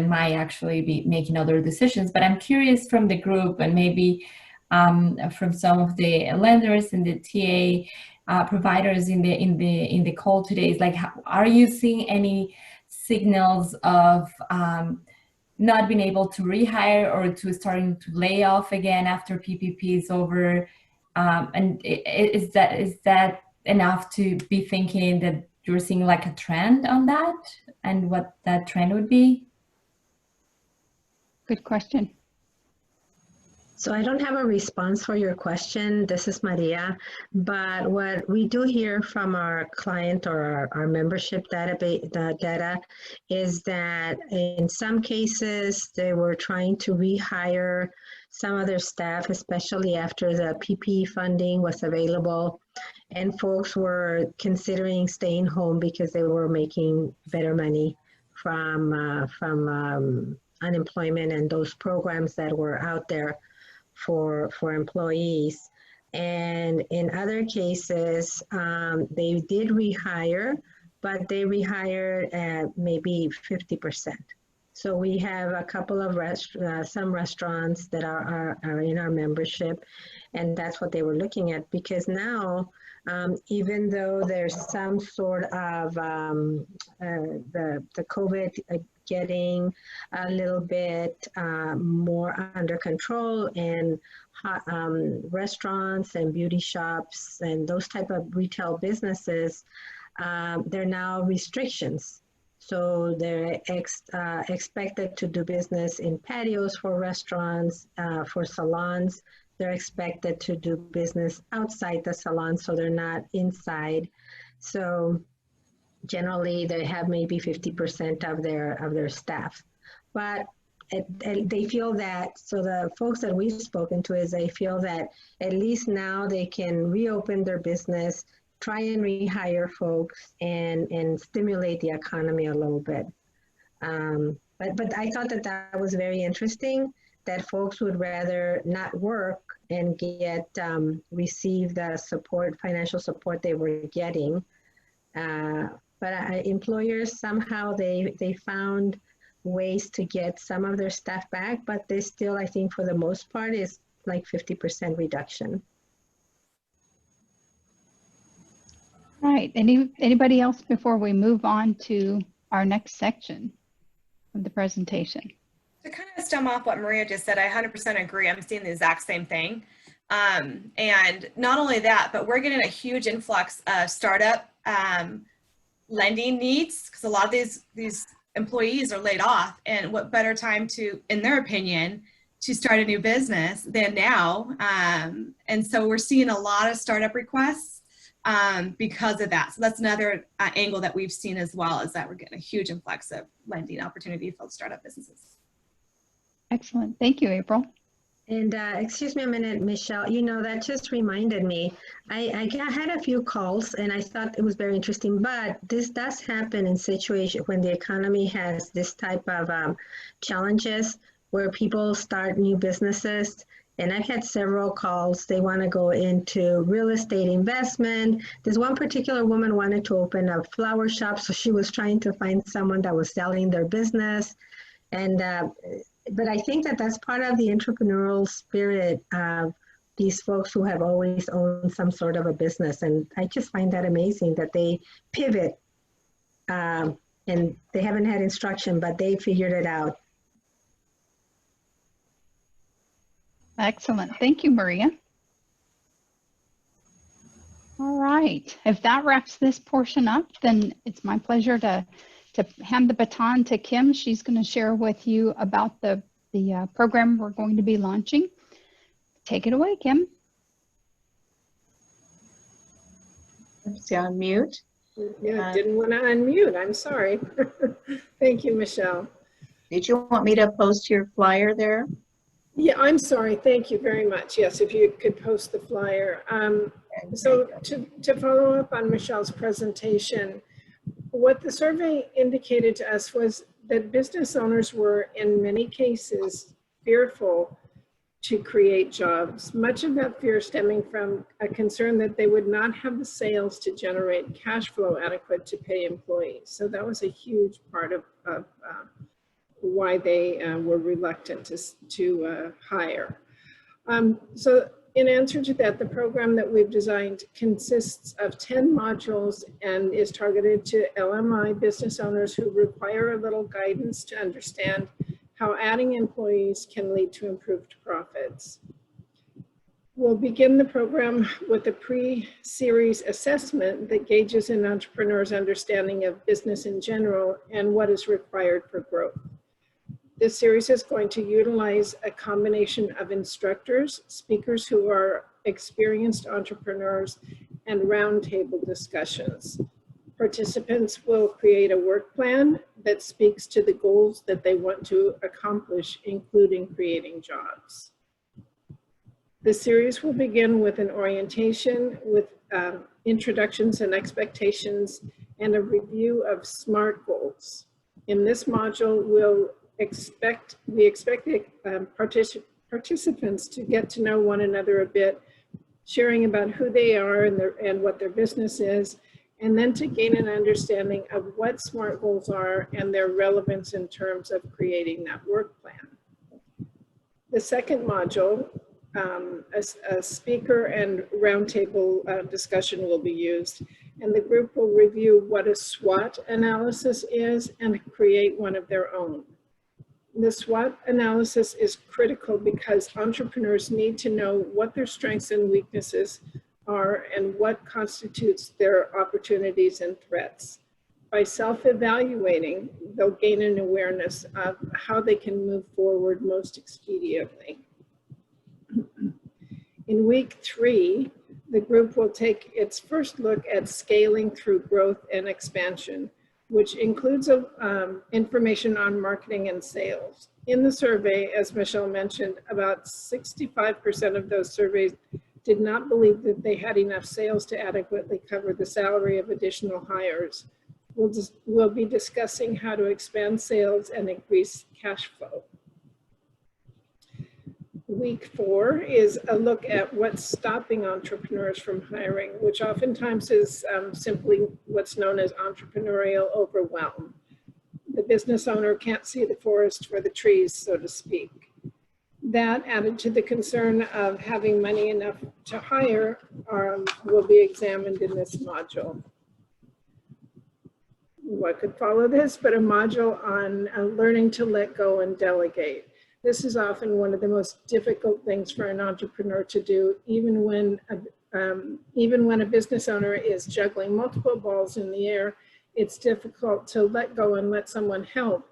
might actually be making other decisions. But I'm curious from the group, and maybe from some of the lenders and the TA providers in the call today, is like, are you seeing any signals of not being able to rehire, or to starting to lay off again after PPP is over? And is that enough to be thinking that you're seeing like a trend on that, and what that trend would be? Good question. So I don't have a response for your question. This is Maria, but what we do hear from our client or our membership database, the data, is that in some cases they were trying to rehire some of their staff, especially after the PPE funding was available, and folks were considering staying home because they were making better money from unemployment and those programs that were out there for employees. And in other cases, they did rehire, but they rehired at maybe 50%. So we have a couple of some restaurants that are in our membership, and that's what they were looking at, because now, even though there's some sort of the COVID getting a little bit more under control, and restaurants and beauty shops and those type of retail businesses, there are now restrictions So they're expected to do business in patios for restaurants, for salons. They're expected to do business outside the salon, so they're not inside. So generally, they have maybe 50% of their staff. But they feel that, so the folks that we've spoken to is they feel that at least now they can reopen their business, try and rehire folks and stimulate the economy a little bit. But I thought that was very interesting, that folks would rather not work and receive the support, financial support they were getting. But employers, somehow they found ways to get some of their staff back, but they still, I think for the most part, is like 50% reduction. Right. Anybody else before we move on to our next section of the presentation? To kind of stem off what Maria just said, I 100% agree. I'm seeing the exact same thing. And not only that, but we're getting a huge influx of startup lending needs, because a lot of these employees are laid off, and what better time to, in their opinion, to start a new business than now. And so we're seeing a lot of startup requests because of that. So that's another angle that we've seen as well, is that we're getting a huge influx of lending opportunity for startup businesses. Excellent. Thank you, April. And excuse me a minute, Michelle, that just reminded me, I had a few calls and I thought it was very interesting, but this does happen in situations when the economy has this type of challenges where people start new businesses. And I've had several calls. They want to go into real estate investment. This one particular woman wanted to open a flower shop, so she was trying to find someone that was selling their business. And but I think that that's part of the entrepreneurial spirit of these folks who have always owned some sort of a business. And I just find that amazing that they pivot and they haven't had instruction, but they figured it out. Excellent. Thank you, Maria. All right. If that wraps this portion up, then it's my pleasure to hand the baton to Kim. She's going to share with you about the program we're going to be launching. Take it away, Kim. Oops, on mute. Yeah, didn't want to unmute. I'm sorry. Thank you, Michelle. Did you want me to post your flyer there? Yeah, I'm sorry. Thank you very much. Yes, if you could post the flyer. So to follow up on Michelle's presentation, what the survey indicated to us was that business owners were, in many cases, fearful to create jobs. Much of that fear stemming from a concern that they would not have the sales to generate cash flow adequate to pay employees. So that was a huge part of why they were reluctant to hire. So in answer to that, the program that we've designed consists of 10 modules and is targeted to LMI business owners who require a little guidance to understand how adding employees can lead to improved profits. We'll begin the program with a pre-series assessment that gauges an entrepreneur's understanding of business in general and what is required for growth. This series is going to utilize a combination of instructors, speakers who are experienced entrepreneurs, and roundtable discussions. Participants will create a work plan that speaks to the goals that they want to accomplish, including creating jobs. The series will begin with an orientation with introductions and expectations and a review of SMART goals. In this module, we expect the participants to get to know one another a bit, sharing about who they are and what their business is, and then to gain an understanding of what SMART goals are and their relevance in terms of creating that work plan. The second module, a speaker and roundtable discussion will be used, and the group will review what a SWOT analysis is and create one of their own. The SWOT analysis is critical because entrepreneurs need to know what their strengths and weaknesses are and what constitutes their opportunities and threats. By self-evaluating, they'll gain an awareness of how they can move forward most expediently. In week 3, the group will take its first look at scaling through growth and expansion, which includes information on marketing and sales. In the survey, as Michelle mentioned, about 65% of those surveys did not believe that they had enough sales to adequately cover the salary of additional hires. We'll be discussing how to expand sales and increase cash flow. Week 4 is a look at what's stopping entrepreneurs from hiring, which oftentimes is simply what's known as entrepreneurial overwhelm. The business owner can't see the forest for the trees, so to speak. That, added to the concern of having money enough to hire, will be examined in this module. What could follow this but a module on learning to let go and delegate. This is often one of the most difficult things for an entrepreneur to do, even when a business owner is juggling multiple balls in the air. It's difficult to let go and let someone help,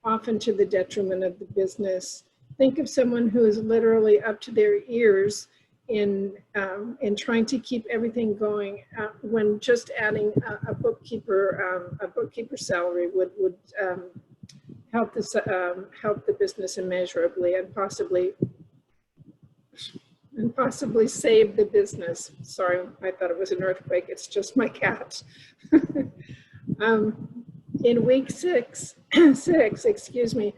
often to the detriment of the business. Think of someone who is literally up to their ears in trying to keep everything going, when just adding a bookkeeper salary would help the business immeasurably and possibly save the business. Sorry, I thought it was an earthquake. It's just my cat. In week 6, excuse me,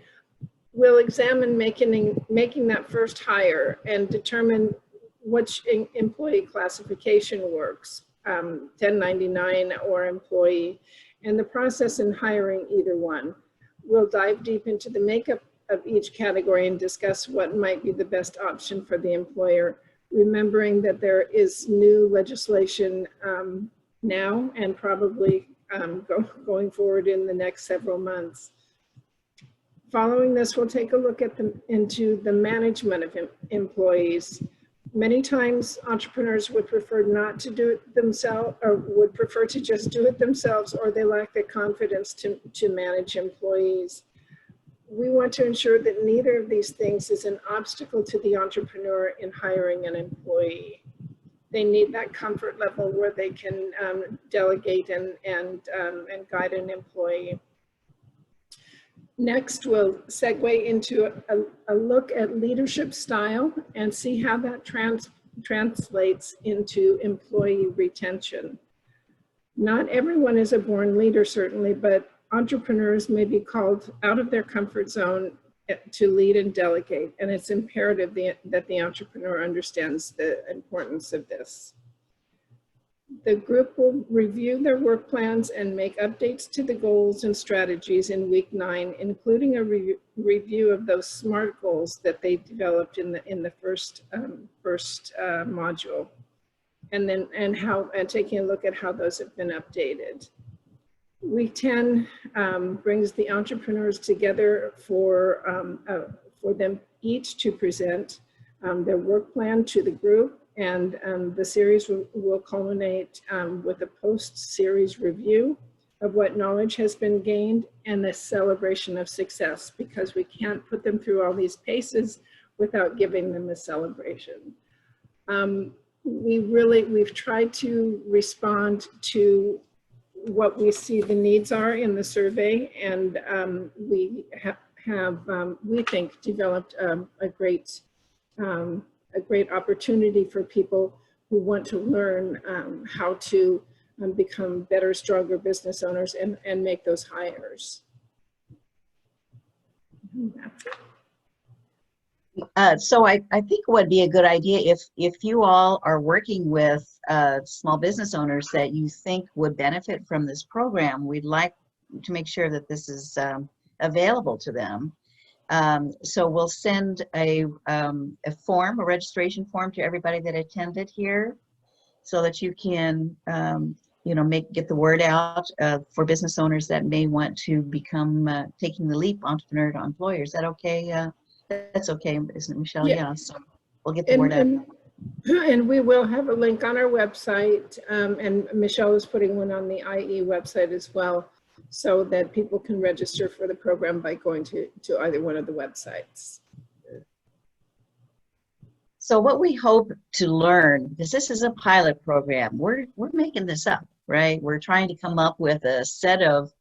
we'll examine making that first hire and determine which employee classification works, 1099 or employee, and the process in hiring either one. We'll dive deep into the makeup of each category and discuss what might be the best option for the employer, remembering that there is new legislation now and probably going forward in the next several months. Following this, we'll take a look at into the management of employees. Many times entrepreneurs would prefer not to do it themselves, or would prefer to just do it themselves, or they lack the confidence to manage employees. We want to ensure that neither of these things is an obstacle to the entrepreneur in hiring an employee. They need that comfort level where they can delegate and guide an employee. Next, we'll segue into a look at leadership style and see how that translates into employee retention. Not everyone is a born leader, certainly, but entrepreneurs may be called out of their comfort zone to lead and delegate, and it's imperative that the entrepreneur understands the importance of this. The group will review their work plans and make updates to the goals and strategies in week 9, including a review of those SMART goals that they developed in the first module, and taking a look at how those have been updated. Week 10 brings the entrepreneurs together for them each to present their work plan to the group, and the series will culminate with a post-series review of what knowledge has been gained and the celebration of success, because we can't put them through all these paces without giving them a celebration. We've tried to respond to what we see the needs are in the survey, and we have we think, developed a great opportunity for people who want to learn how to become better, stronger business owners and make those hires. So I think it would be a good idea if you all are working with small business owners that you think would benefit from this program, we'd like to make sure that this is available to them. So we'll send a registration form to everybody that attended here, so that you can get the word out for business owners that may want to become taking the leap entrepreneur to employer. Is that okay? That's okay, isn't it, Michelle? Yeah. So we'll get the word out. And we will have a link on our website, and Michelle is putting one on the IE website as well, so that people can register for the program by going to either one of the websites. So what we hope to learn, because this is a pilot program, we're making this up, right? We're trying to come up with a set of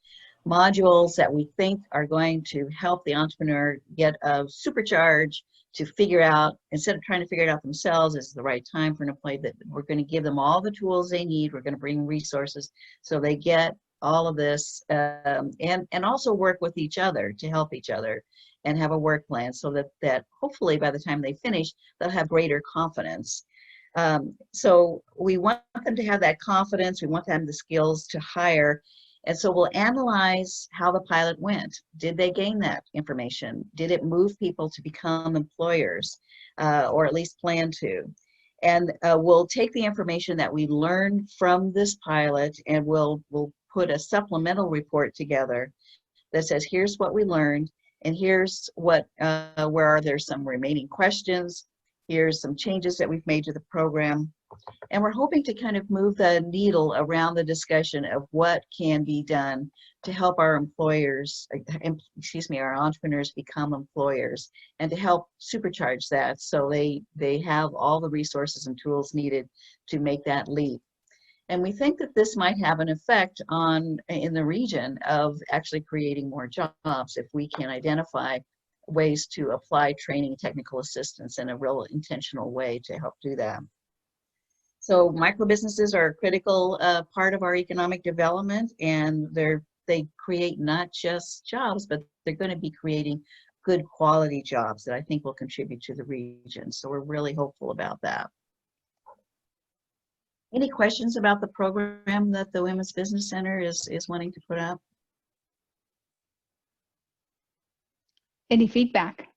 modules that we think are going to help the entrepreneur get a supercharge to figure out, instead of trying to figure it out themselves, is the right time for an employee, that we're going to give them all the tools they need. We're going to bring resources so they get all of this, and also work with each other to help each other and have a work plan, so that hopefully by the time they finish, they'll have greater confidence. So we want them to have that confidence. We want them the skills to hire. And so we'll analyze how the pilot went. Did they gain that information? Did it move people to become employers, or at least plan to? And we'll take the information that we learned from this pilot, and we'll put a supplemental report together that says, here's what we learned, and here's what, where are there some remaining questions? Here's some changes that we've made to the program. And we're hoping to kind of move the needle around the discussion of what can be done to help our employers, our entrepreneurs become employers, and to help supercharge that so they have all the resources and tools needed to make that leap. And we think that this might have an effect in the region of actually creating more jobs if we can identify ways to apply training and technical assistance in a real intentional way to help do that. So micro businesses are a critical part of our economic development, and they create not just jobs, but they're going to be creating good quality jobs that I think will contribute to the region. So we're really hopeful about that. Any questions about the program that the Women's Business Center is wanting to put up? Any feedback?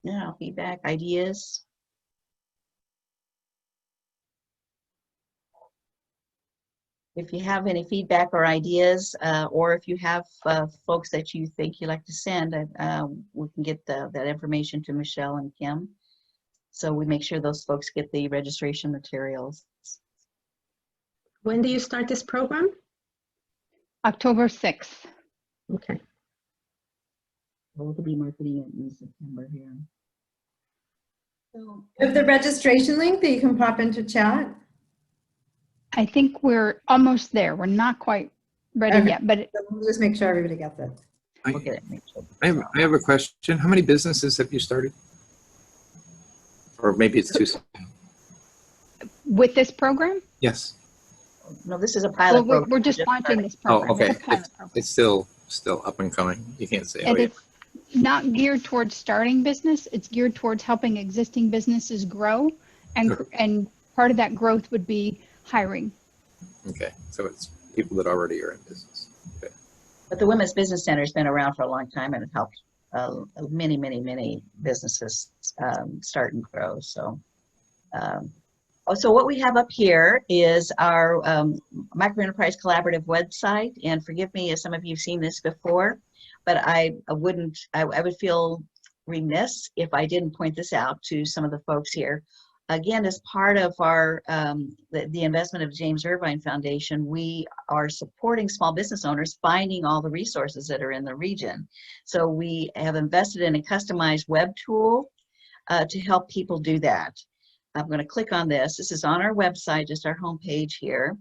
Yeah, feedback, ideas. If you have any feedback or ideas, or if you have folks that you think you'd like to send, we can get that information to Michelle and Kim. So we make sure those folks get the registration materials. When do you start this program? October 6th. Okay. We'll be marketing it in September here. So, you have the registration link that you can pop into chat? I think we're almost there. We're not quite ready yet, but we'll just make sure everybody gets it. I have a question. How many businesses have you started? Or maybe it's too soon. with this program? Yes. No, this is a pilot program. We're just launching this program. Oh, okay. It's a pilot program. It's still up and coming. You can't say. And it's not geared towards starting business. It's geared towards helping existing businesses grow, and part of that growth would be hiring. Okay, so it's people that already are in business. Okay. But the Women's Business Center has been around for a long time, and it helped many businesses start and grow. So, so what we have up here is our Microenterprise Collaborative website. And forgive me if some of you have seen this before, but I would feel remiss if I didn't point this out to some of the folks here. Again, as part of our the investment of James Irvine Foundation, we are supporting small business owners finding all the resources that are in the region. So we have invested in a customized web tool to help people do that. I'm going to click on this. This is on our website, just our homepage here.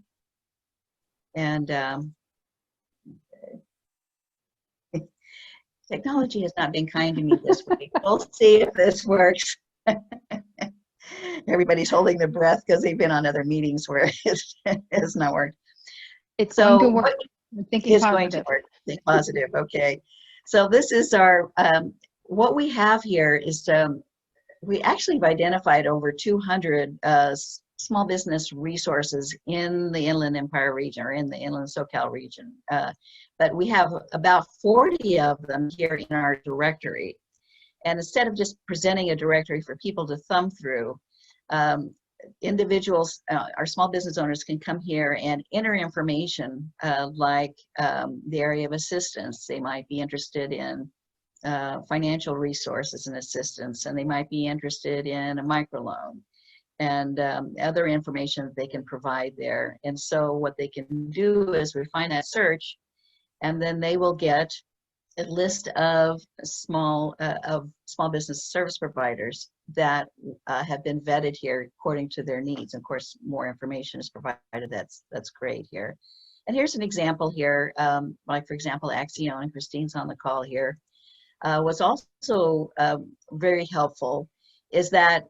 And technology has not been kind to me this week. We'll see if this works. Everybody's holding their breath because they've been on other meetings where it has not worked. It's going to work. It's going to work. Think positive. Okay. So this is our, what we have here is we actually have identified over 200 small business resources in the Inland Empire region, or in the Inland SoCal region. But we have about 40 of them here in our directory. And instead of just presenting a directory for people to thumb through, individuals, our small business owners, can come here and enter information like the area of assistance. They might be interested in financial resources and assistance, and they might be interested in a microloan and other information that they can provide there. And so what they can do is refine that search and then they will get a list of small business service providers that have been vetted here according to their needs. Of course, more information is provided. That's great here. And here's an example here, like for example, Axion, and Christine's on the call here. What's also very helpful is that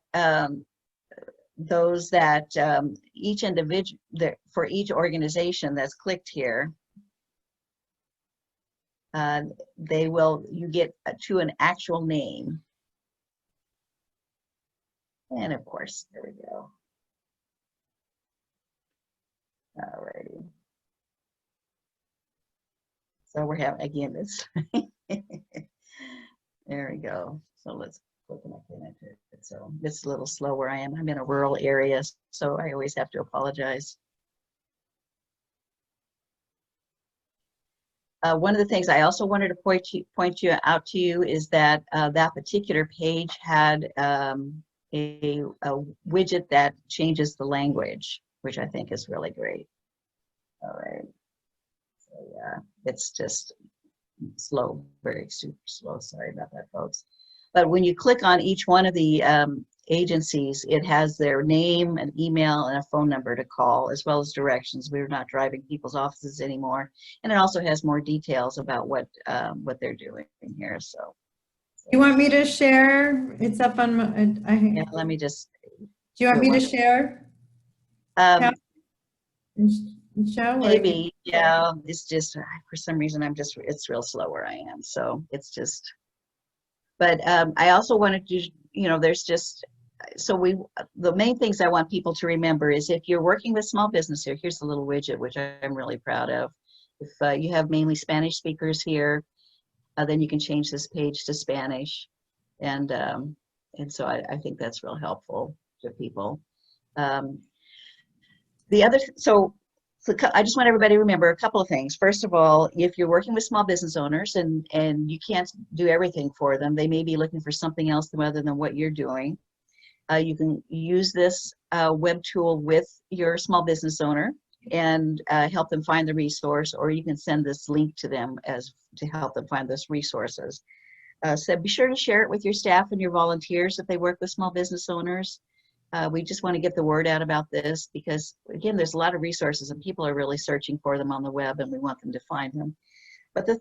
those that each individual, for each organization that's clicked here, you get to an actual name. And of course, there we go. Alrighty. So we're having, again, this. There we go. So let's click on it. So it's a little slow where I am. I'm in a rural area, so I always have to apologize. One of the things I also wanted to point you out to you is that that particular page had a widget that changes the language, which I think is really great. All right. So yeah, it's just slow, very super slow. Sorry about that, folks. But when you click on each one of the agencies, it has their name, an email, and a phone number to call, as well as directions. We're not driving people's offices anymore, and it also has more details about what they're doing here. So, You want me to share? It's up on my. yeah, let me just. Do you want me to share? Show maybe, yeah. It's just for some reason it's real slow where I am, so it's just. But I also wanted to, there's just, the main things I want people to remember is if you're working with small business here, here's a little widget, which I'm really proud of. If you have mainly Spanish speakers here, then you can change this page to Spanish. And so I think that's real helpful to people. So I just want everybody to remember a couple of things. First of all, if you're working with small business owners and you can't do everything for them, they may be looking for something else rather than what you're doing. You can use this web tool with your small business owner and help them find the resource, or you can send this link to them to help them find those resources. So be sure to share it with your staff and your volunteers if they work with small business owners. We just want to get the word out about this because, again, there's a lot of resources and people are really searching for them on the web, and we want them to find them. But the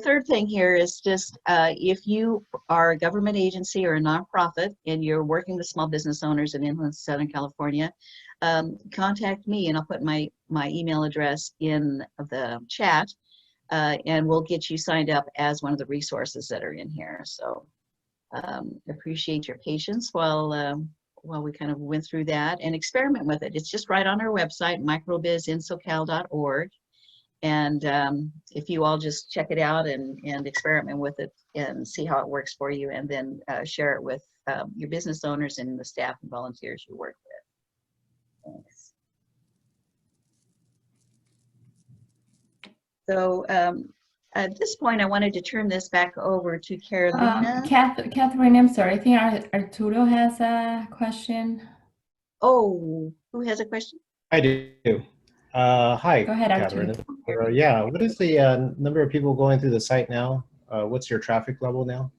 third thing here is just if you are a government agency or a nonprofit and you're working with small business owners in inland Southern California, contact me and I'll put my email address in the chat, and we'll get you signed up as one of the resources that are in here. So appreciate your patience while we kind of went through that, and experiment with it. It's just right on our website, microbizinsocal.org. And if you all just check it out and experiment with it and see how it works for you, and then share it with your business owners and the staff and volunteers you work with. Thanks. So at this point, I wanted to turn this back over to Carolina. Catherine, I'm sorry. I think Arturo has a question. Oh, who has a question? I do. Hi, Go ahead, Catherine. Yeah, what is the number of people going through the site now? What's your traffic level now?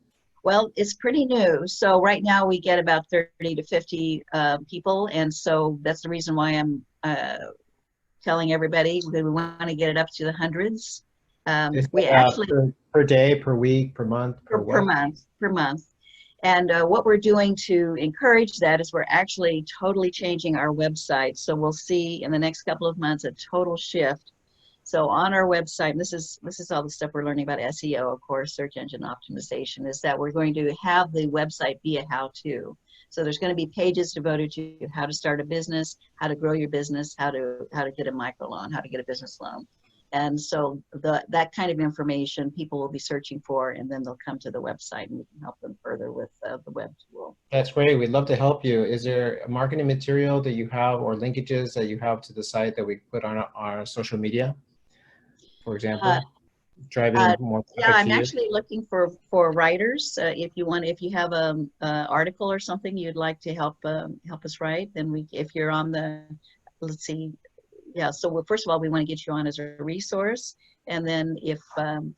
Well, it's pretty new. So right now we get about 30 to 50 people. And so that's the reason why I'm telling everybody that we want to get it up to the hundreds. We actually per day, per week, per month, per month. And what we're doing to encourage that is we're actually totally changing our website. So we'll see in the next couple of months a total shift. So on our website, and this is all the stuff we're learning about SEO, of course, search engine optimization, is that we're going to have the website be a how-to. So there's going to be pages devoted to how to start a business, how to grow your business, how to get a microloan, how to get a business loan. And so that kind of information people will be searching for, and then they'll come to the website and we can help them further with the web tool. That's great. We'd love to help you. Is there a marketing material that you have or linkages that you have to the site that we put on our social media, for example? Driving more yeah, I'm actually looking for writers. If you have an article or something you'd like to help us write, then if you're on the, let's see, Yeah, so first of all, we want to get you on as a resource. And then if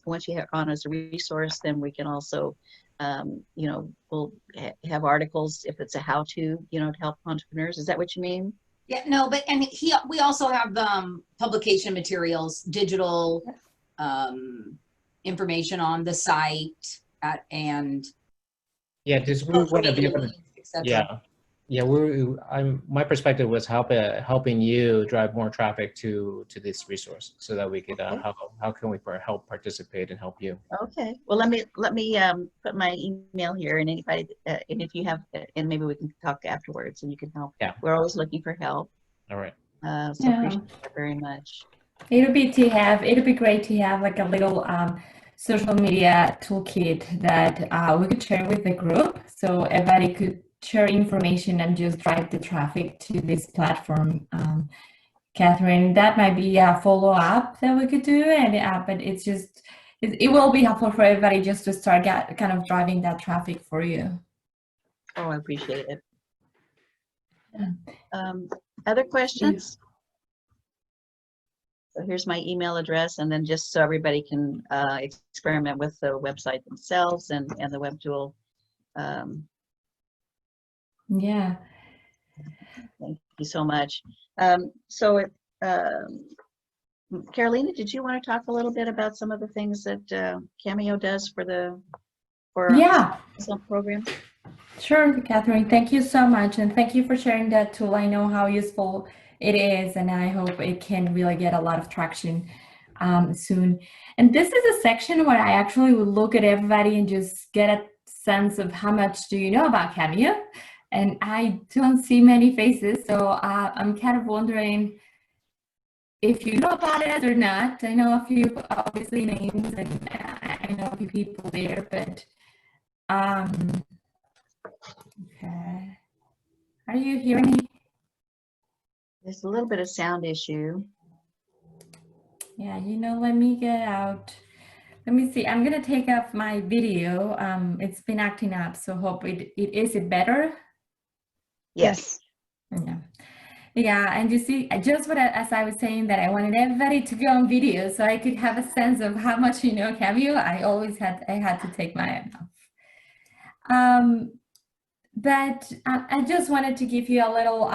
once you are on as a resource, then we can also, you know, we'll have articles if it's a how-to, you know, to help entrepreneurs. Is that what you mean? Yeah, no, but and we also have publication materials, digital information on the site and yeah, just we want to be able to, yeah, my perspective was helping you drive more traffic to this resource so that we could how can we help participate and help you. Okay, well let me put my email here, and anybody and if you have, and maybe we can talk afterwards and you can help. Yeah, we're always looking for help. All right. So appreciate that very much. It'll be great to have like a little social media toolkit that we could share with the group, so everybody could share information and just drive the traffic to this platform. Catherine, that might be a follow-up that we could do, and but it's just it will be helpful for everybody just to start kind of driving that traffic for you. Oh, I appreciate it. Yeah. Other questions? So here's my email address, and then just so everybody can experiment with the website themselves and the web tool. Yeah. Thank you so much. Carolina, did you want to talk a little bit about some of the things that Cameo does for some programs? Sure, Catherine. Thank you so much, and thank you for sharing that tool. I know how useful it is, and I hope it can really get a lot of traction soon. And this is a section where I actually would look at everybody and just get a sense of how much do you know about Cameo. And I don't see many faces, so I'm kind of wondering if you know about it or not. I know a few, obviously, names, and I know a few people there, but okay. Are you hearing me? There's a little bit of sound issue. Yeah, you know, let me get out. Let me see. I'm gonna take off my video. It's been acting up, so hope is it better? Yes. Yeah, and you see, just as I was saying that I wanted everybody to go on video so I could have a sense of how much you know Cameo. I had to take my off. But I just wanted to give you a little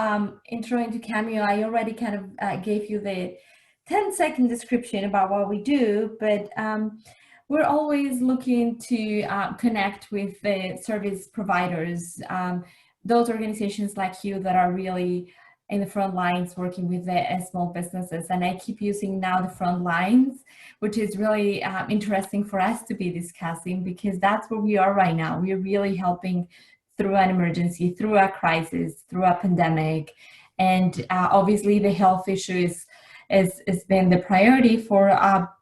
intro into Cameo. I already kind of gave you the 10-second description about what we do, but we're always looking to connect with the service providers, those organizations like you that are really in the front lines working with the small businesses. And I keep using now the front lines, which is really interesting for us to be discussing, because that's where we are right now. We're really helping through an emergency, through a crisis, through a pandemic. And obviously the health issue has been the priority for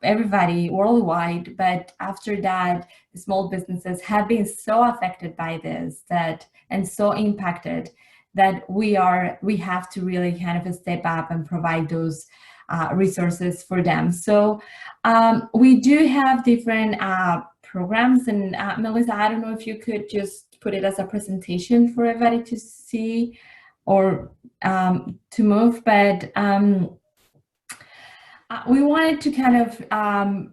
everybody worldwide. But after that, the small businesses have been so affected by this and so impacted that we have to really kind of step up and provide those resources for them. So we do have different programs, and Melissa, I don't know if you could just put it as a presentation for everybody to see or to move, but we wanted to kind of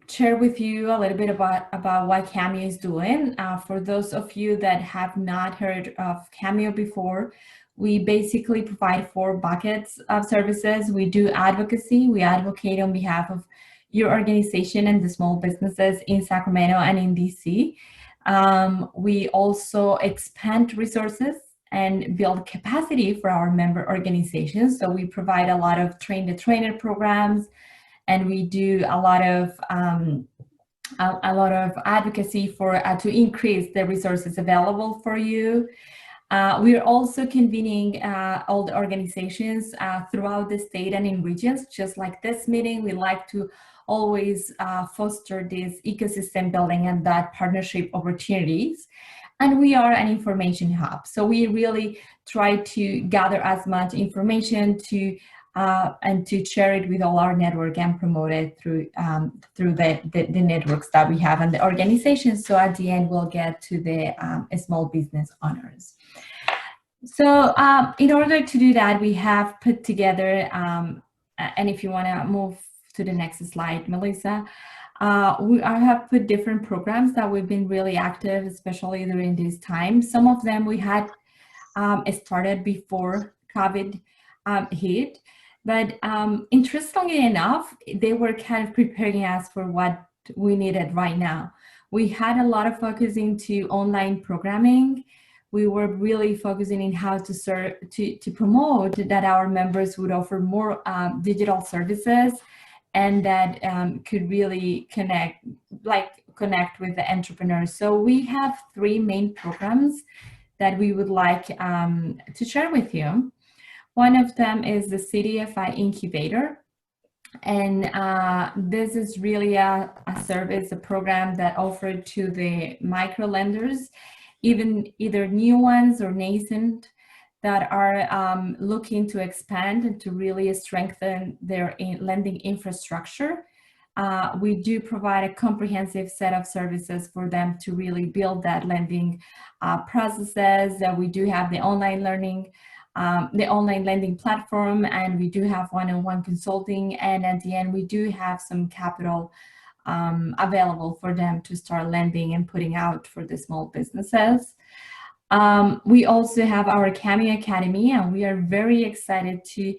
share with you a little bit about what Cameo is doing. For those of you that have not heard of Cameo before, we basically provide 4 buckets of services. We do advocacy. We advocate on behalf of your organization and the small businesses in Sacramento and in DC. We also expand resources and build capacity for our member organizations. So we provide a lot of train-the-trainer programs, and we do a lot of advocacy for to increase the resources available for you. We are also convening all the organizations throughout the state and in regions, just like this meeting. We like to always foster this ecosystem building and that partnership opportunities. And we are an information hub. So we really try to gather as much information and to share it with all our network and promote it through the networks that we have and the organizations. So at the end, we'll get to the small business owners. So in order to do that, we have put together and if you want to move to the next slide, Melissa, I have put different programs that we've been really active, especially during this time. Some of them we had started before COVID hit, but interestingly enough, they were kind of preparing us for what we needed right now. We had a lot of focus into online programming. We were really focusing in how to promote that our members would offer more digital services, and that could really connect with the entrepreneurs. So we have 3 main programs that we would like to share with you. One of them is the Cdfi Incubator. And this is really a service, a program that offered to the micro lenders, even either new ones or nascent, that are looking to expand and to really strengthen their lending infrastructure. We do provide a comprehensive set of services for them to really build that lending processes. We do have the online learning, the online lending platform, and we do have one-on-one consulting. And at the end, we do have some capital available for them to start lending and putting out for the small businesses. We also have our Cameo Academy, and we are very excited to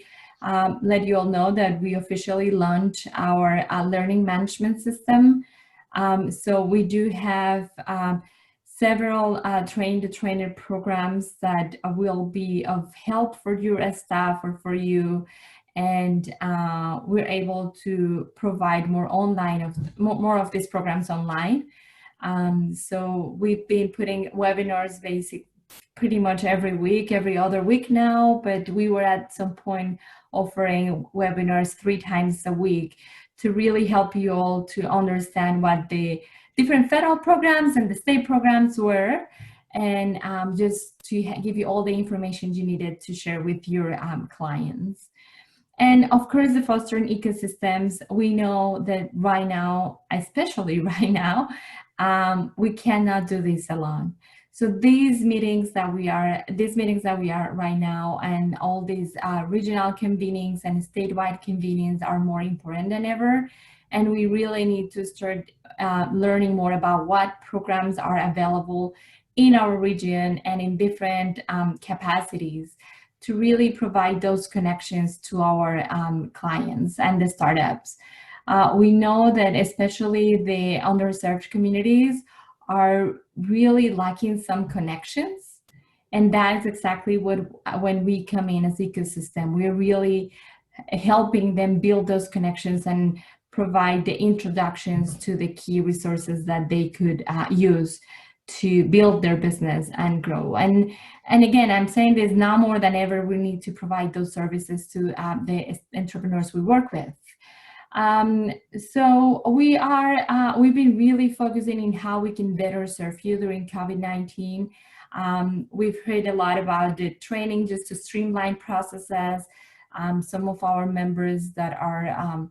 let you all know that we officially launched our learning management system. So we do have several train-the-trainer programs that will be of help for your staff or for you, and we're able to provide more of these programs online. So we've been putting webinars pretty much every week, every other week now, but we were at some point offering webinars 3 times a week to really help you all to understand what the different federal programs and the state programs were, and just to give you all the information you needed to share with your clients. And of course, the fostering ecosystems, we know that right now, especially right now, we cannot do this alone. So these meetings that we are right now, and all these regional convenings and statewide convenings are more important than ever. And we really need to start learning more about what programs are available in our region and in different capacities to really provide those connections to our clients and the startups. We know that especially the underserved communities are really lacking some connections, and that is exactly when we come in as ecosystem, we're really helping them build those connections and provide the introductions to the key resources that they could use to build their business and grow. And again, I'm saying this now more than ever, we need to provide those services to the entrepreneurs we work with. So we've been really focusing on how we can better serve you during COVID-19. We've heard a lot about the training just to streamline processes. Some of our members that are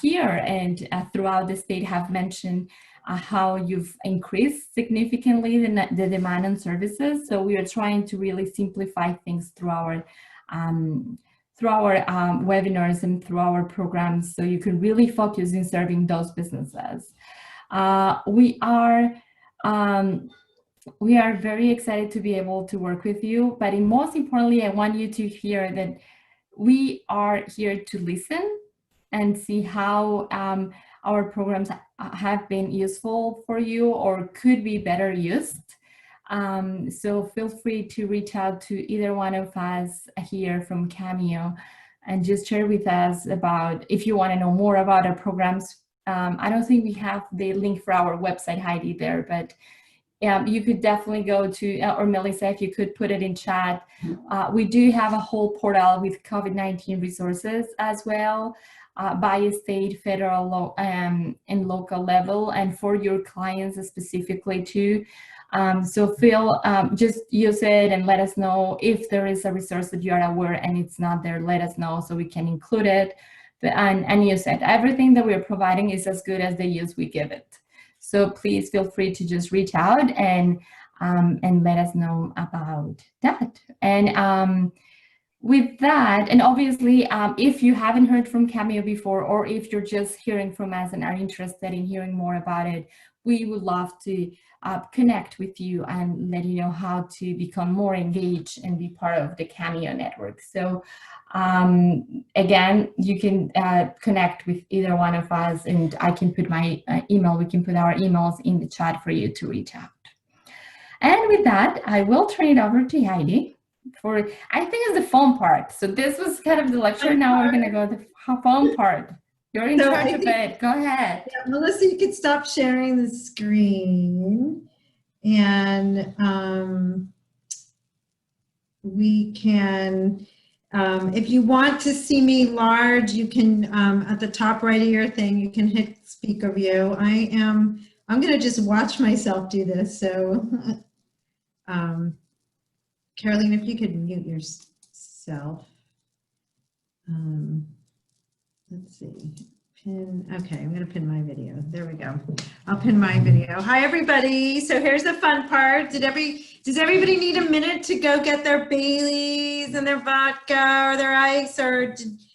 here and throughout the state have mentioned how you've increased significantly the demand on services. So we are trying to really simplify things through our webinars and through our programs, so you can really focus in serving those businesses. We are very excited to be able to work with you, but most importantly, I want you to hear that we are here to listen and see how our programs have been useful for you or could be better used. So feel free to reach out to either one of us here from Cameo and just share with us about if you want to know more about our programs. I don't think we have the link for our website, Heidi, there, but you could definitely go to, or Melissa, if you could put it in chat. We do have a whole portal with COVID-19 resources as well, by state, federal, and local level, and for your clients specifically too. So just use it and let us know if there is a resource that you are aware and it's not there. Let us know so we can include it and use it. Everything that we're providing is as good as the use we give it. So please feel free to just reach out and let us know about that. And with that, and obviously, if you haven't heard from Cameo before, or if you're just hearing from us and are interested in hearing more about it, we would love to connect with you and let you know how to become more engaged and be part of the Cameo network. So again, you can connect with either one of us, and I can put my email, we can put our emails in the chat for you to reach out. And with that, I will turn it over to Heidi for, I think it's the fun part. So this was kind of the lecture. Now we're gonna go to the fun part. You're in charge of it. Go ahead. Yeah, Melissa, you could stop sharing the screen, and we can, if you want to see me large, you can, at the top right of your thing, you can hit speaker view. I'm gonna just watch myself do this. So, Caroline, if you could mute yourself. Let's see. Pin. Okay, I'm gonna pin my video. There we go. I'll pin my video. Hi, everybody. So here's the fun part. Does everybody need a minute to go get their Baileys and their vodka or their ice, or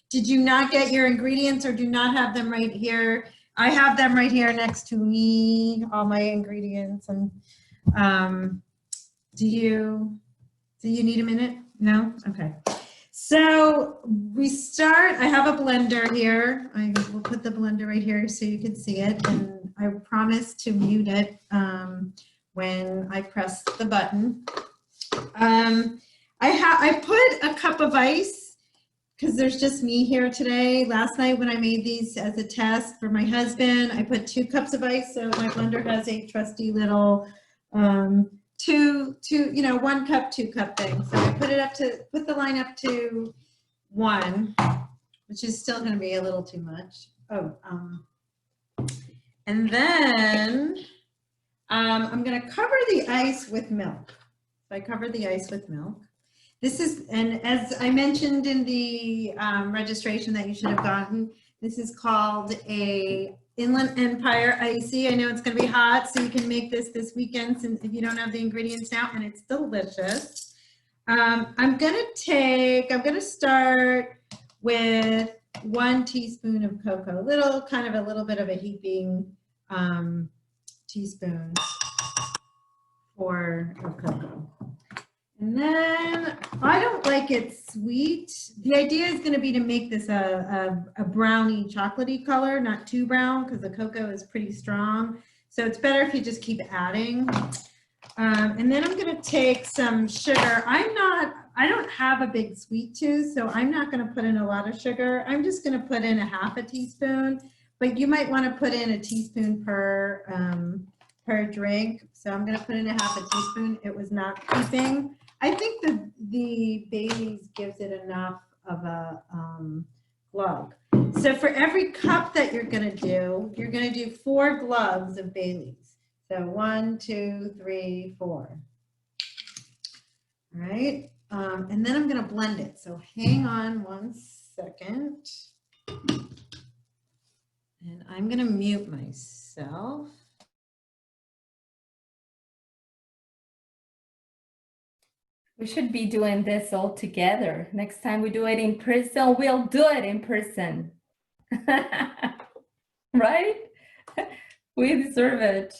did you not get your ingredients, or do not have them right here? I have them right here next to me, all my ingredients. And do you need a minute? No? Okay. So we start, I have a blender here. I will put the blender right here so you can see it. And I promise to mute it when I press the button. I put a cup of ice because there's just me here today. Last night when I made these as a test for my husband, I put 2 cups of ice. So my blender has a trusty little 1 cup, 2 cup thing. So I put the line up to 1, which is still going to be a little too much. And then I'm going to cover the ice with milk. So I cover the ice with milk. This is, and as I mentioned in the registration that you should have gotten, this is called a Inland Empire Icy. I know it's going to be hot, so you can make this weekend since if you don't have the ingredients now, and it's delicious. I'm going to start with 1 teaspoon of cocoa, a little bit of a heaping teaspoon of cocoa. And then I don't like it sweet. The idea is going to be to make this a browny chocolatey color, not too brown because the cocoa is pretty strong. So it's better if you just keep adding. And then I'm going to take some sugar. I don't have a big sweet tooth, so I'm not going to put in a lot of sugar. I'm just going to put in a half a teaspoon, but you might want to put in a teaspoon per drink. So I'm going to put in a half a teaspoon. It was not keeping. I think the Baileys gives it enough of a glug. So for every cup that you're going to do 4 glugs of Baileys. So 1, 2, 3, 4. All right. And then I'm going to blend it. So hang on 1 second. And I'm going to mute myself. We should be doing this all together. Next time we do it in person, we'll do it in person. Right? We deserve it.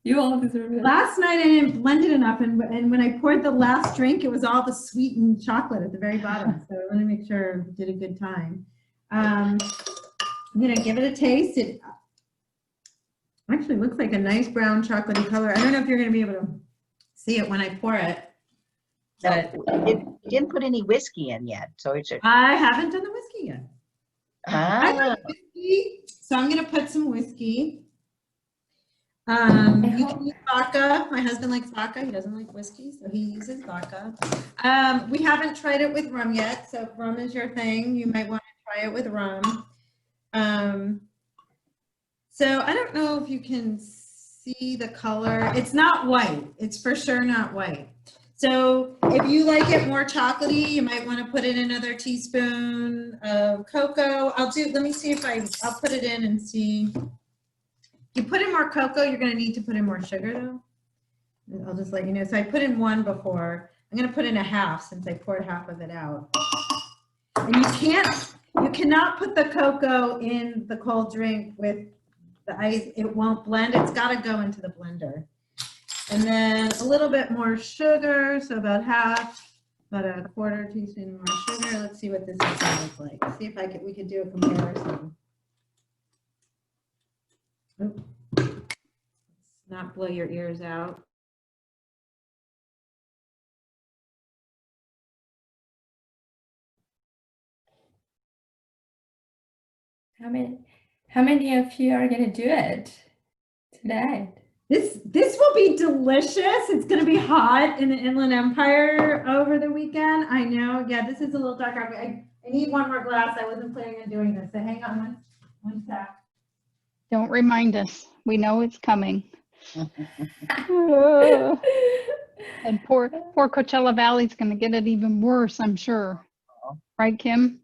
You all deserve it. Last night I didn't blend it enough, and when I poured the last drink, it was all the sweetened chocolate at the very bottom. So I want to make sure I did a good time. I'm going to give it a taste. It actually looks like a nice brown chocolatey color. I don't know if you're going to be able to see it when I pour it. But you didn't put any whiskey in yet, so it's. I haven't done the whiskey yet. I Ah. like whiskey, so I'm going to put some whiskey. You can use vodka. My husband likes vodka. He doesn't like whiskey, so he uses vodka. We haven't tried it with rum yet, so if rum is your thing, you might want to try it with rum. So I don't know if you can see the color. It's not white. It's for sure not white. So if you like it more chocolatey, you might want to put in another teaspoon of cocoa. Let me see if I'll put it in and see. If you put in more cocoa, you're going to need to put in more sugar though. I'll just let you know. So I put in 1 before. I'm going to put in a half since I poured half of it out. And you cannot put the cocoa in the cold drink with the ice. It won't blend. It's got to go into the blender. And then a little bit more sugar, so about a quarter teaspoon more sugar. Let's see what this is going to look like. See if we can do a comparison. Oops. Let's not blow your ears out. How many of you are going to do it today? This will be delicious. It's going to be hot in the Inland Empire over the weekend. I know. Yeah, this is a little dark. I need one more glass. I wasn't planning on doing this. So hang on one sec. Don't remind us. We know it's coming. And poor Coachella Valley's going to get it even worse, I'm sure. Right, Kim?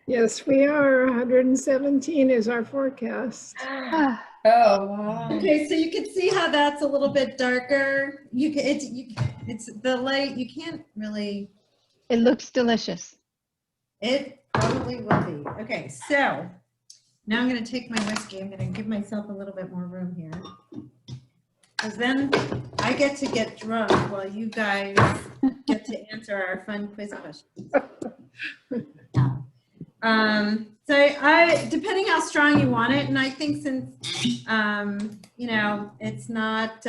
Yes, we are. 117 is our forecast. Oh, wow. Okay, so you can see how that's a little bit darker. It's the light. You can't really. It looks delicious. It probably will be. Okay, so now I'm going to take my whiskey. I'm going to give myself a little bit more room here. Because then I get to get drunk while you guys get to answer our fun quiz questions. So depending how strong you want it, and I think since, you know, it's not,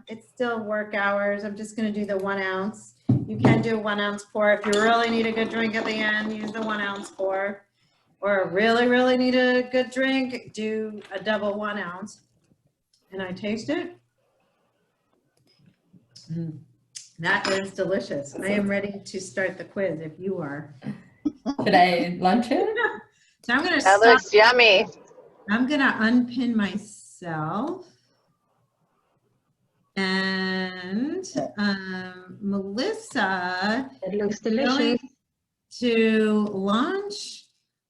it's still work hours, I'm just going to do the 1 ounce. You can do a 1 ounce pour. If you really need a good drink at the end, use the 1 ounce pour. Or really, really need a good drink, do a double 1 ounce. And I taste it. That is delicious. I am ready to start the quiz if you are. Should I lunch it? So I'm gonna That looks yummy. I'm gonna unpin myself. And Melissa, it looks delicious. delicious. To launch.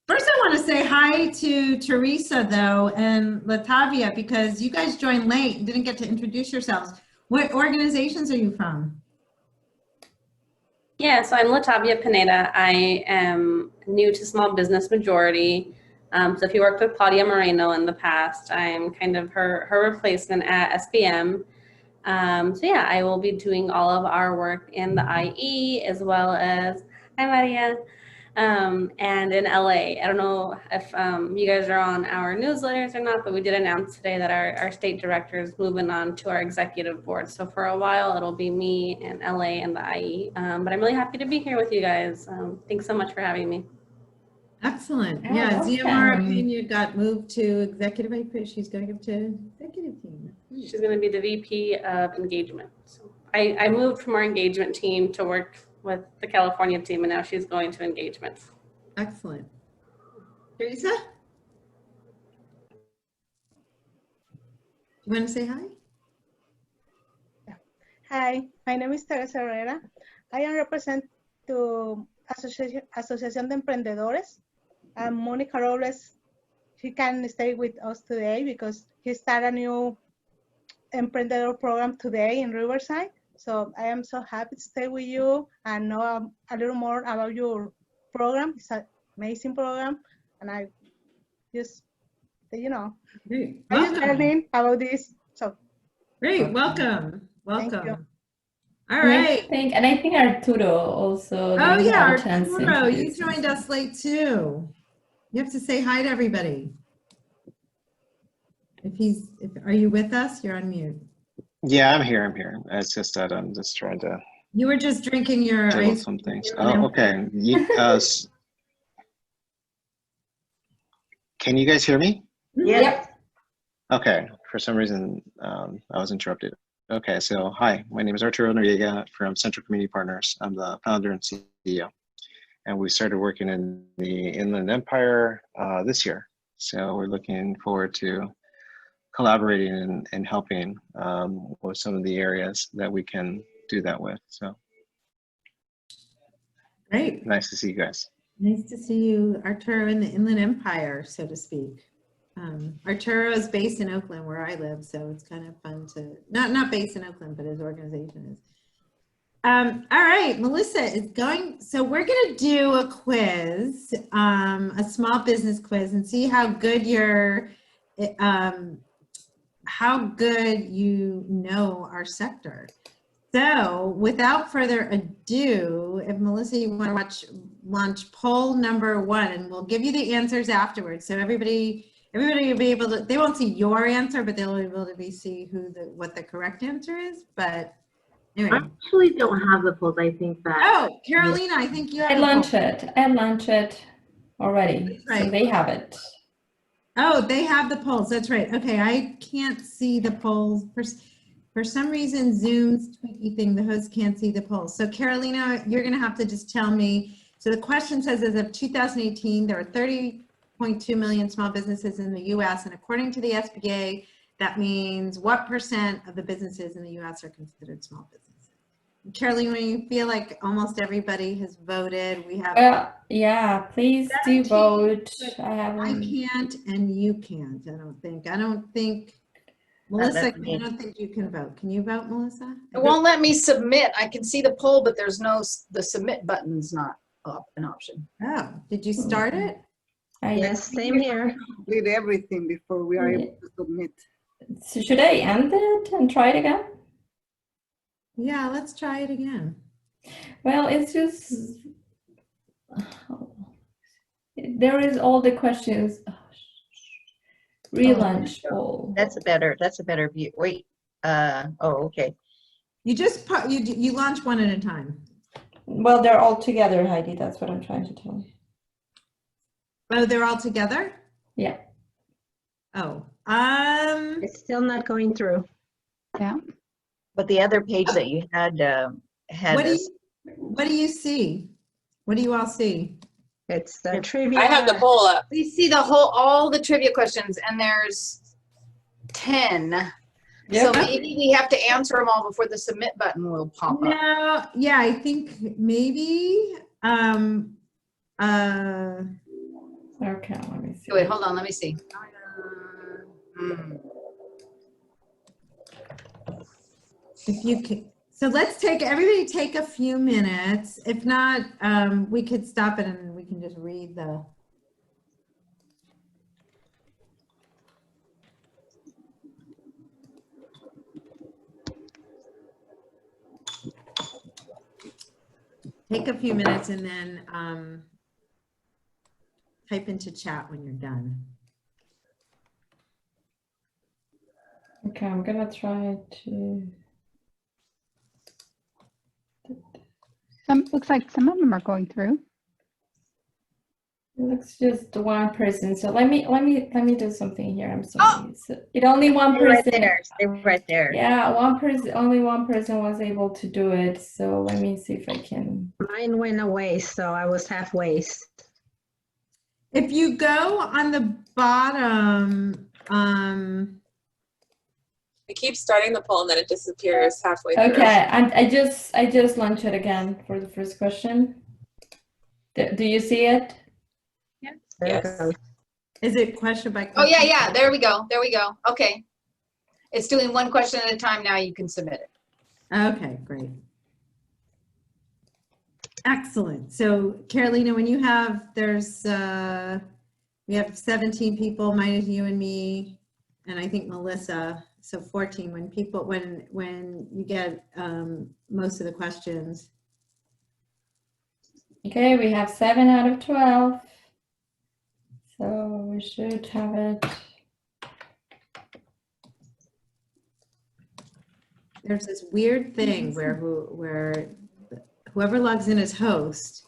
First, I want to say hi to Teresa though and Latavia because you guys joined late and didn't get to introduce yourselves. What organizations are you from? Yeah, so I'm Latavia Pineda. I am new to Small Business Majority. So if you worked with Claudia Moreno in the past, I'm kind of her replacement at SBM. So yeah, I will be doing all of our work in the IE as well as, hi Maria, and in LA. I don't know if you guys are on our newsletters or not, but we did announce today that our state director is moving on to our executive board. So for a while, it'll be me and LA and the IE. But I'm really happy to be here with you guys. Thanks so much for having me. Excellent. Oh, Yeah, welcome. ZMR opinion got moved to executive. She's going to give to executive team. She's going to be the VP of engagement. So I moved from our engagement team to work with the California team, and now she's going to engagement. Excellent. Teresa? You want to say hi? Hi, my name is Teresa Herrera. I am represent to Asociación de Emprendedores. Monica Robles, she can stay with us today because he started a new Emprendedor program today in Riverside. So I am so happy to stay with you and know a little more about your program. It's an amazing program, and I just, you know, I'm just learning about this. So great, welcome, welcome. Thank you. All right. And I think Arturo also. Oh yeah, a chance to Arturo, you introduce joined us late too. You have to say hi to everybody. Are you with us? You're on mute. Yeah, I'm here. It's just that I'm just trying to. You were just drinking your juggle ice. some things. Oh, okay. Can you guys hear me? Yep. Okay. For some reason, I was interrupted. Okay. So, hi. My name is Arturo Noriega from Central Community Partners. I'm the founder and CEO, and we started working in the Inland Empire this year. So we're looking forward to collaborating and helping with some of the areas that we can do that with. So great. Nice to see you guys. Nice to see you, Arturo, in the Inland Empire, so to speak. Arturo is based in Oakland, where I live, so it's kind of fun to, not based in Oakland, but his organization is. All right, Melissa is going, so we're going to do a quiz, a small business quiz, and see how good you know our sector. So without further ado, if Melissa, you want to launch poll number 1, and we'll give you the answers afterwards. So everybody will be able to, they won't see your answer, but they'll be able to see what the correct answer is. But anyway. I actually don't have the polls. I think that. Oh, Carolina, I think you have I launched it already. Right. So they have it. Oh, they have the polls. That's right. Okay, I can't see the polls. For some reason, Zoom's tweaky thing, the host can't see the polls. So Carolina, you're going to have to just tell me. So the question says, as of 2018, there are 30.2 million small businesses in the U.S. And according to the SBA, that means what % of the businesses in the U.S. are considered small businesses? Carolina, when you feel like almost everybody has voted, we have. Well, yeah, please do vote. I can't and you can't, I don't think. Melissa, I don't think you can vote. Can you vote, Melissa? It won't let me submit. I can see the poll, but there's the submit button's not an option. Oh, did you start it? Yes, same here. Complete everything before we are able to submit. So should I end it and try it again? Yeah, let's try it again. Well, it's just, there is all the questions. Relaunch poll. That's a better view. Wait. Oh, okay. You just you launch one at a time. Well, they're all together, Heidi. That's what I'm trying to tell you. Oh, they're all together? Yeah. Oh, it's still not going through. Yeah. But the other page that you had what do you see? What do you all see? It's the trivia. I have the poll up. We see all the trivia questions, and there's 10. Yep. So maybe we have to answer them all before the submit button will pop up. No, yeah, I think maybe. Okay, let me see. Wait, hold on, let me see. If you can, so let's everybody take a few minutes. If not, we could stop it and we can just read the. Take a few minutes and then type into chat when you're done. Okay, I'm gonna try to. Looks like some of them are going through. It looks just one person. So let me do something here. I'm sorry. So it only one person. They're right there. Yeah, only one person was able to do it. So let me see if I can. Mine went away, so I was halfway. If you go on the bottom, We keep starting the poll and then it disappears halfway through. Okay, and I just launched it again for the first question. Do you see it? Yes. Is it question by Oh question? yeah, there we go. Okay. It's doing one question at a time now. You can submit it. Okay, great. Excellent. So Carolina, when you have, we have 17 people minus you and me, and I think Melissa, so 14 when you get most of the questions. Okay, we have 7 out of 12. So we should have it. There's this weird thing where whoever logs in as host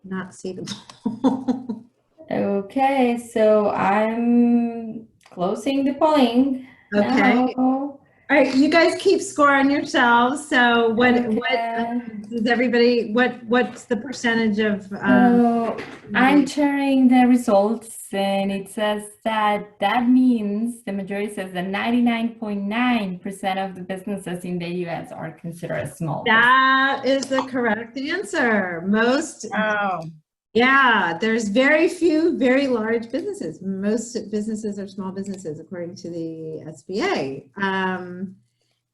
not see the poll. Okay, so I'm closing the polling. Okay. Now. All right, you guys keep score on yourselves. So what does everybody, what's the percentage of? So I'm sharing the results, and it says that means the majority says that 99.9% of the businesses in the U.S. are considered small. That is the correct answer. Most. Oh. Yeah, there's very few very large businesses. Most businesses are small businesses, according to the SBA.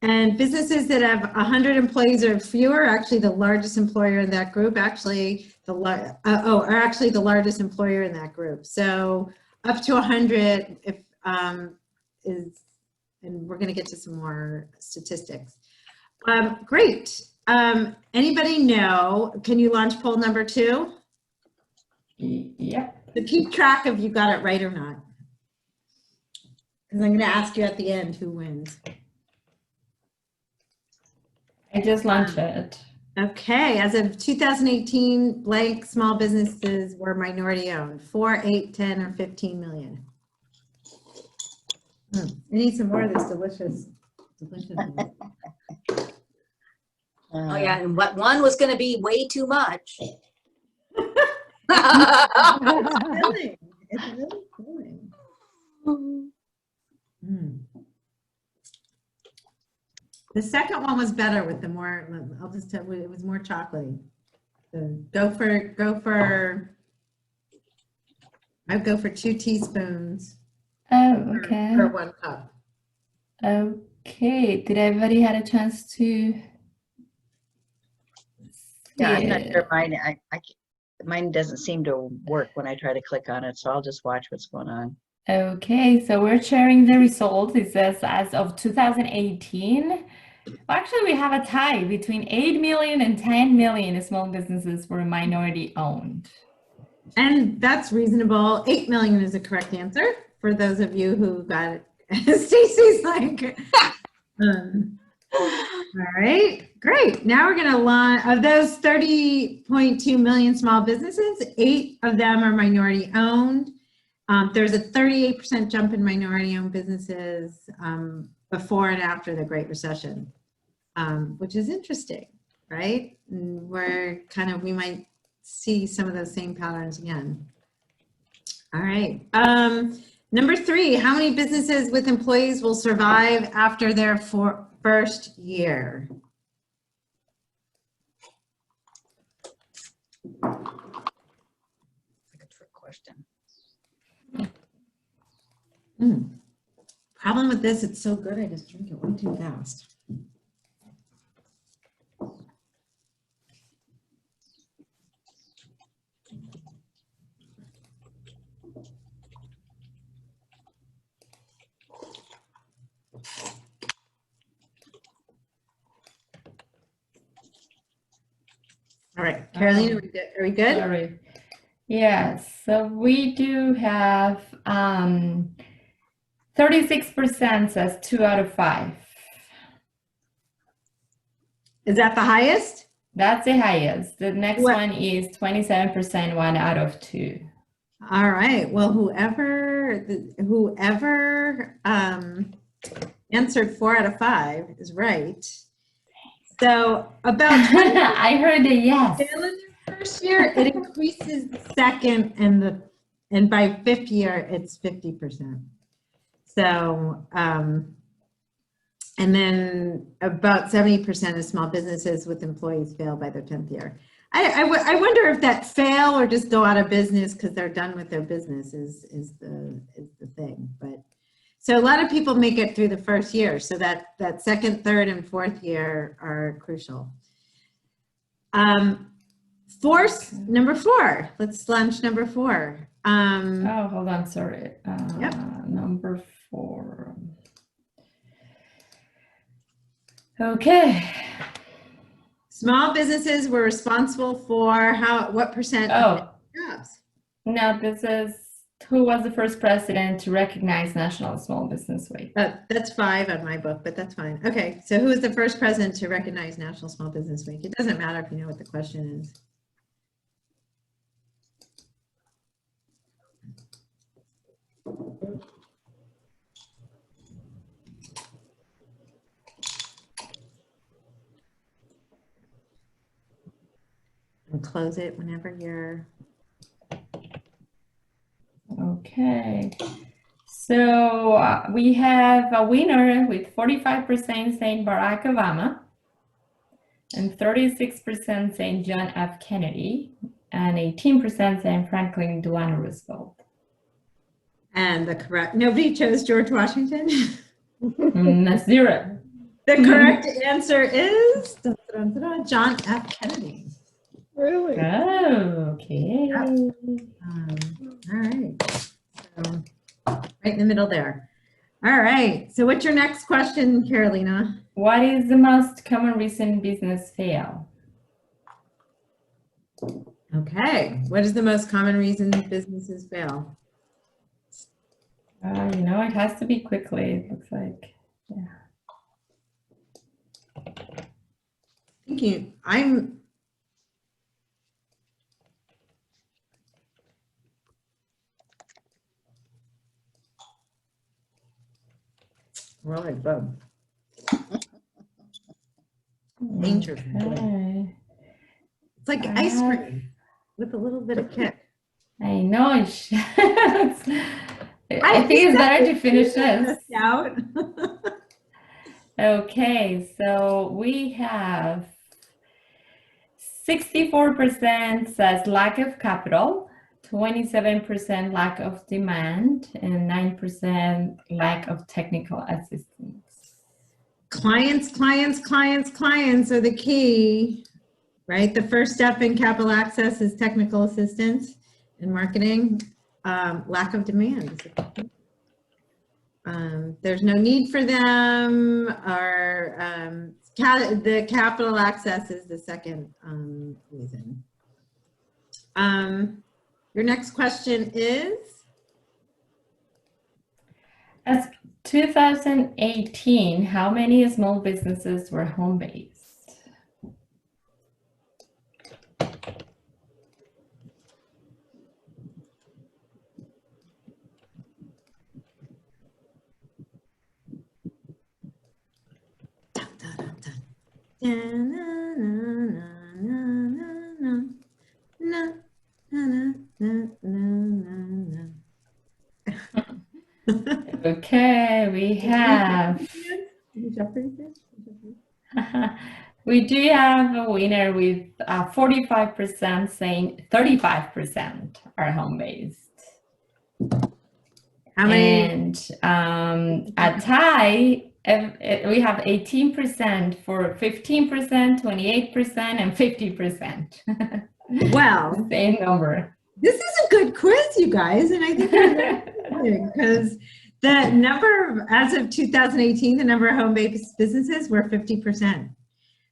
And businesses that have 100 employees or fewer are actually the largest employer in that group. Actually, are actually the largest employer in that group. So up to 100 if is, and we're going to get to some more statistics. Great. Anybody know? Can you launch poll number 2? Yep. So keep track if you got it right or not. Because I'm going to ask you at the end who wins. I just launched it. Okay, as of 2018, blank small businesses were minority owned, 4, 8, 10, or 15 million. I need some more of this delicious. Oh yeah, and what one was going to be way too much. It's filling. It's really filling. The second one was better with the more, I'll just tell you, it was more chocolatey. So I'd go for 2 teaspoons. Oh, okay. For 1 cup. Okay, did everybody had a chance to? Yeah, I'm not sure mine, mine doesn't seem to work when I try to click on it, so I'll just watch what's going on. Okay, so we're sharing the results. It says as of 2018, well, actually we have a tie between 8 million and 10 million small businesses were minority owned. And that's reasonable. 8 million is the correct answer for those of you who got it. Stacey's like, all right, great. Now we're going to launch, of those 30.2 million small businesses, 8 of them are minority owned. There's a 38% jump in minority owned businesses before and after the Great Recession, which is interesting, right? And we might see some of those same patterns again. All right. Number 3, how many businesses with employees will survive after their first year? Like a trick question. Problem with this, it's so good, I just drink it way too fast. All right, Caroline, are we good? Sorry. Yes, so we do have 36% says 2 out of 5. Is that the highest? That's the highest. The next one is 27%, 1 out of 2. All right. Well, whoever answered 4 out of 5 is right. So about I heard a yes. In the first year, it increases the second, and by 5th year, it's 50%. So, and then about 70% of small businesses with employees fail by their 10th year. I wonder if that fail or just go out of business because they're done with their business is the thing. But so a lot of people make it through the first year. So that second, third, and 4th year are crucial. Number 4. Let's launch number 4. Oh, hold on, sorry. Number 4. Okay. Small businesses were responsible for what percent of jobs? No, this is who was the first president to recognize National Small Business Week. That's 5 on my book, but that's fine. Okay, so who was the first president to recognize National Small Business Week? It doesn't matter if you know what the question is. And close it whenever you're... Okay, so we have a winner with 45% saying Barack Obama and 36% saying John F. Kennedy and 18% saying Franklin Delano Roosevelt. And nobody chose George Washington? 0. The correct answer is John F. Kennedy. Really? Oh, okay. All right. So, right in the middle there. All right. So what's your next question, Carolina? What is the most common reason business fail? Okay. What is the most common reason businesses fail? You know, it has to be quickly, it looks like. Yeah. Thinking, I'm rolling boom. Danger. Okay. It's like ice cream with a little bit of kick. I know. I think it's better to finish this. Out. Okay, so we have 64% says lack of capital, 27% lack of demand, and 9% lack of technical assistance. Clients are the key, right? The first step in capital access is technical assistance and marketing. Lack of demand. There's no need for them, or the capital access is the second reason. Your next question is? As 2018, how many small businesses were home-based? Okay, we have. We do have a winner with 45% saying 35% are home-based. How many? And a tie, we have 18% for 15%, 28%, and 50%. Well, same number. This is a good quiz, you guys, and I think because the number, as of 2018, the number of home-based businesses were 50%.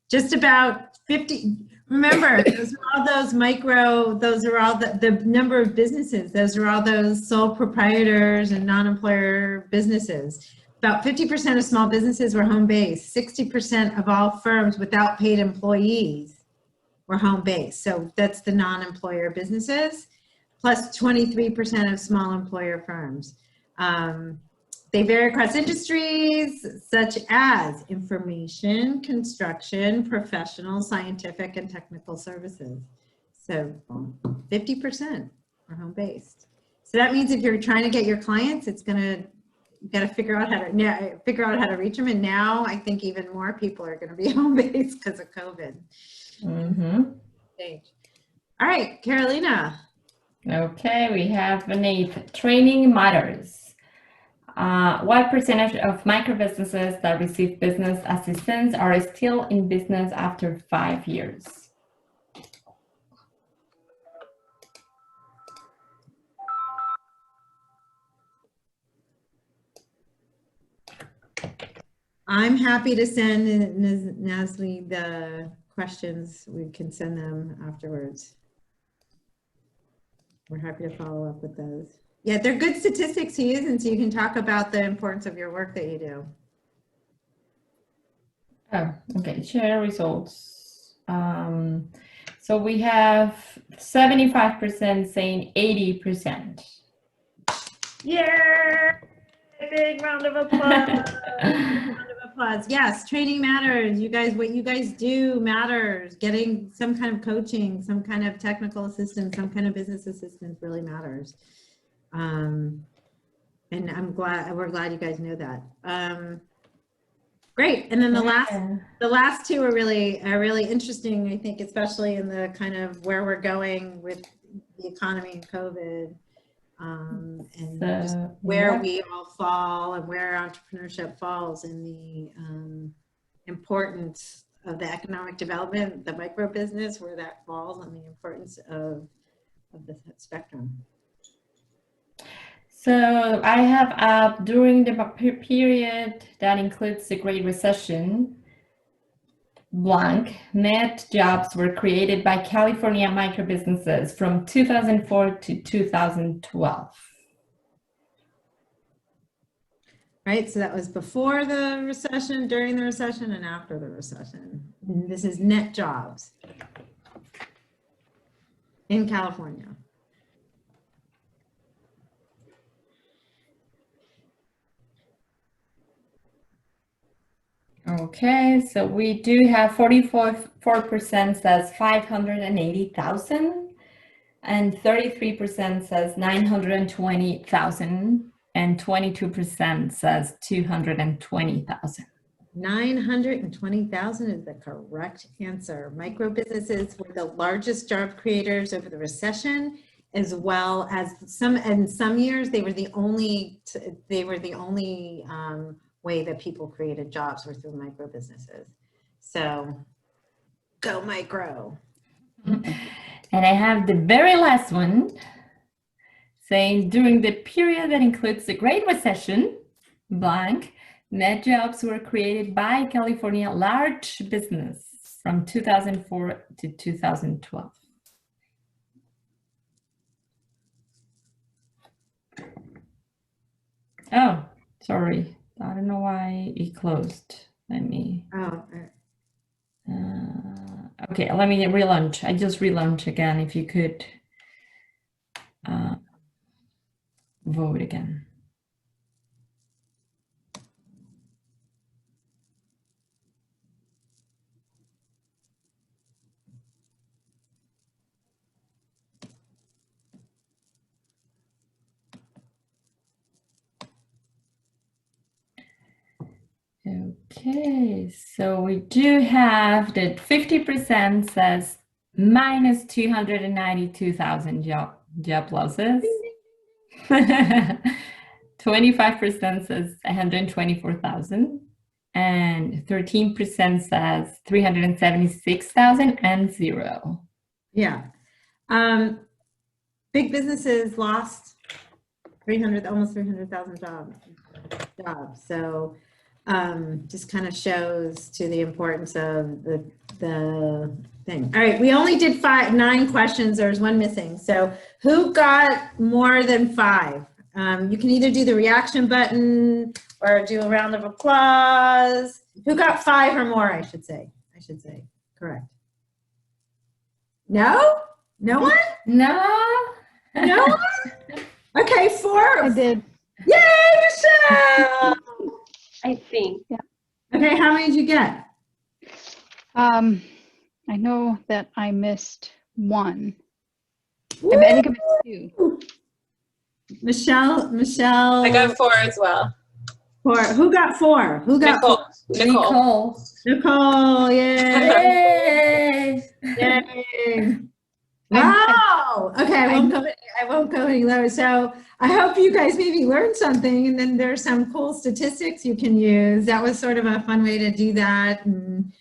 Just about 50. Remember, those are all those micro, those are all the number of businesses. Those are all those sole proprietors and non-employer businesses. About 50% of small businesses were home-based. 60% of all firms without paid employees were home-based. So that's the non-employer businesses, plus 23% of small employer firms. They vary across industries such as information, construction, professional, scientific, and technical services. So 50% are home-based. So that means if you're trying to get your clients, it's gonna, you gotta figure out how to reach them. And now I think even more people are gonna be home-based because of COVID. Mm-hmm. All right, Carolina. Okay, we have an 8. Training matters. What percentage of micro businesses that receive business assistance are still in business after 5 years? I'm happy to send Nasli the questions. We can send them afterwards. We're happy to follow up with those. Yeah, they're good statistics to use, and so you can talk about the importance of your work that you do. Oh, okay, share results. So we have 75% saying 80%. Yeah, big round of applause. Round of applause. Yes, training matters. You guys, what you guys do matters. Getting some kind of coaching, some kind of technical assistance, some kind of business assistance really matters. And we're glad you guys know that. Great. And then the last two are really interesting, I think, especially in the kind of where we're going with the economy and COVID, and just where we all fall and where entrepreneurship falls in importance of the economic development, the micro business, where that falls on the importance of the spectrum. So I have during the period that includes the Great Recession, blank, net jobs were created by California microbusinesses from 2004 to 2012. Right, so that was before the recession, during the recession, and after the recession. And this is net jobs in California. Okay, so we do have 44% says 580,000 and 33% says 920,000 and 22% says 220,000. 920,000 is the correct answer. Micro businesses were the largest job creators over the recession, as well as in some years they were the only way that people created jobs were through micro businesses. So go micro. And I have the very last one saying during the period that includes the Great Recession, blank, net jobs were created by California large business from 2004 to 2012. Oh, sorry. I don't know why it closed. Let me. Oh. Okay, let me relaunch. I just relaunch again. If you could vote again. Okay, so we do have that 50% says minus 292,000 job losses. 25% says 124,000 and 13% says 376,000 and 0. Yeah. Big businesses lost almost 300,000 jobs. So just kind of shows to the importance of the thing. All right, we only did 9 questions. There's one missing. So who got more than 5? You can either do the reaction button or do a round of applause. Who got 5 or more, I should say. Correct. No? No one? No. No one? Okay, 4. I did. Yay, Michelle! I think. Yeah. Okay, how many did you get? I know that I missed 1. I think I missed 2. Michelle. I got 4 as well. 4. Who got 4? Who got Nicole. Nicole, yay! Yay! Yay! Wow. Okay, I won't go any lower. So I hope you guys maybe learned something, and then there's some cool statistics you can use. That was sort of a fun way to do that. And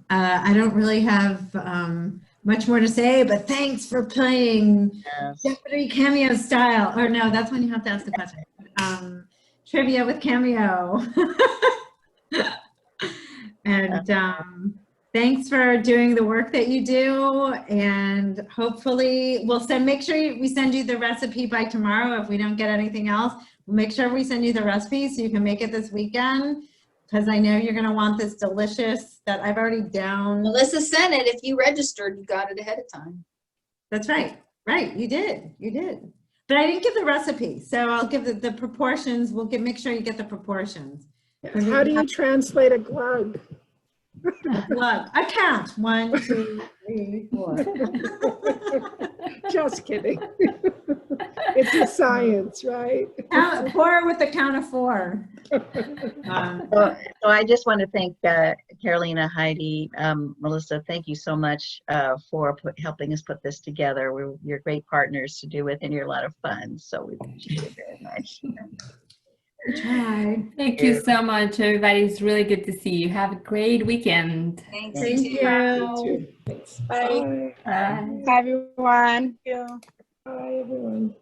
I don't really have much more to say, but thanks for playing Jeopardy Cameo style. Or no, that's when you have to ask the question. Trivia with Cameo. And thanks for doing the work that you do, and hopefully we'll make sure we send you the recipe by tomorrow. If we don't get anything else, we'll make sure we send you the recipe so you can make it this weekend, because I know you're going to want this delicious that I've already down. Melissa sent it. If you registered, you got it ahead of time. That's right. Right, you did. But I didn't give the recipe, so I'll give the proportions. Make sure you get the proportions. How do you translate a glug? Glug. I count. 1, 2, 3, 4. Just kidding. It's a science, right? Pour with the count of 4. So I just want to thank Carolina, Heidi, Melissa. Thank you so much for helping us put this together. You're great partners to do with, and you're a lot of fun. So we appreciate it very much. Good try. Thank you so much, everybody. It's really good to see you. Have a great weekend. Thanks. Thank you. Bye. Bye. Bye, everyone. Bye, everyone.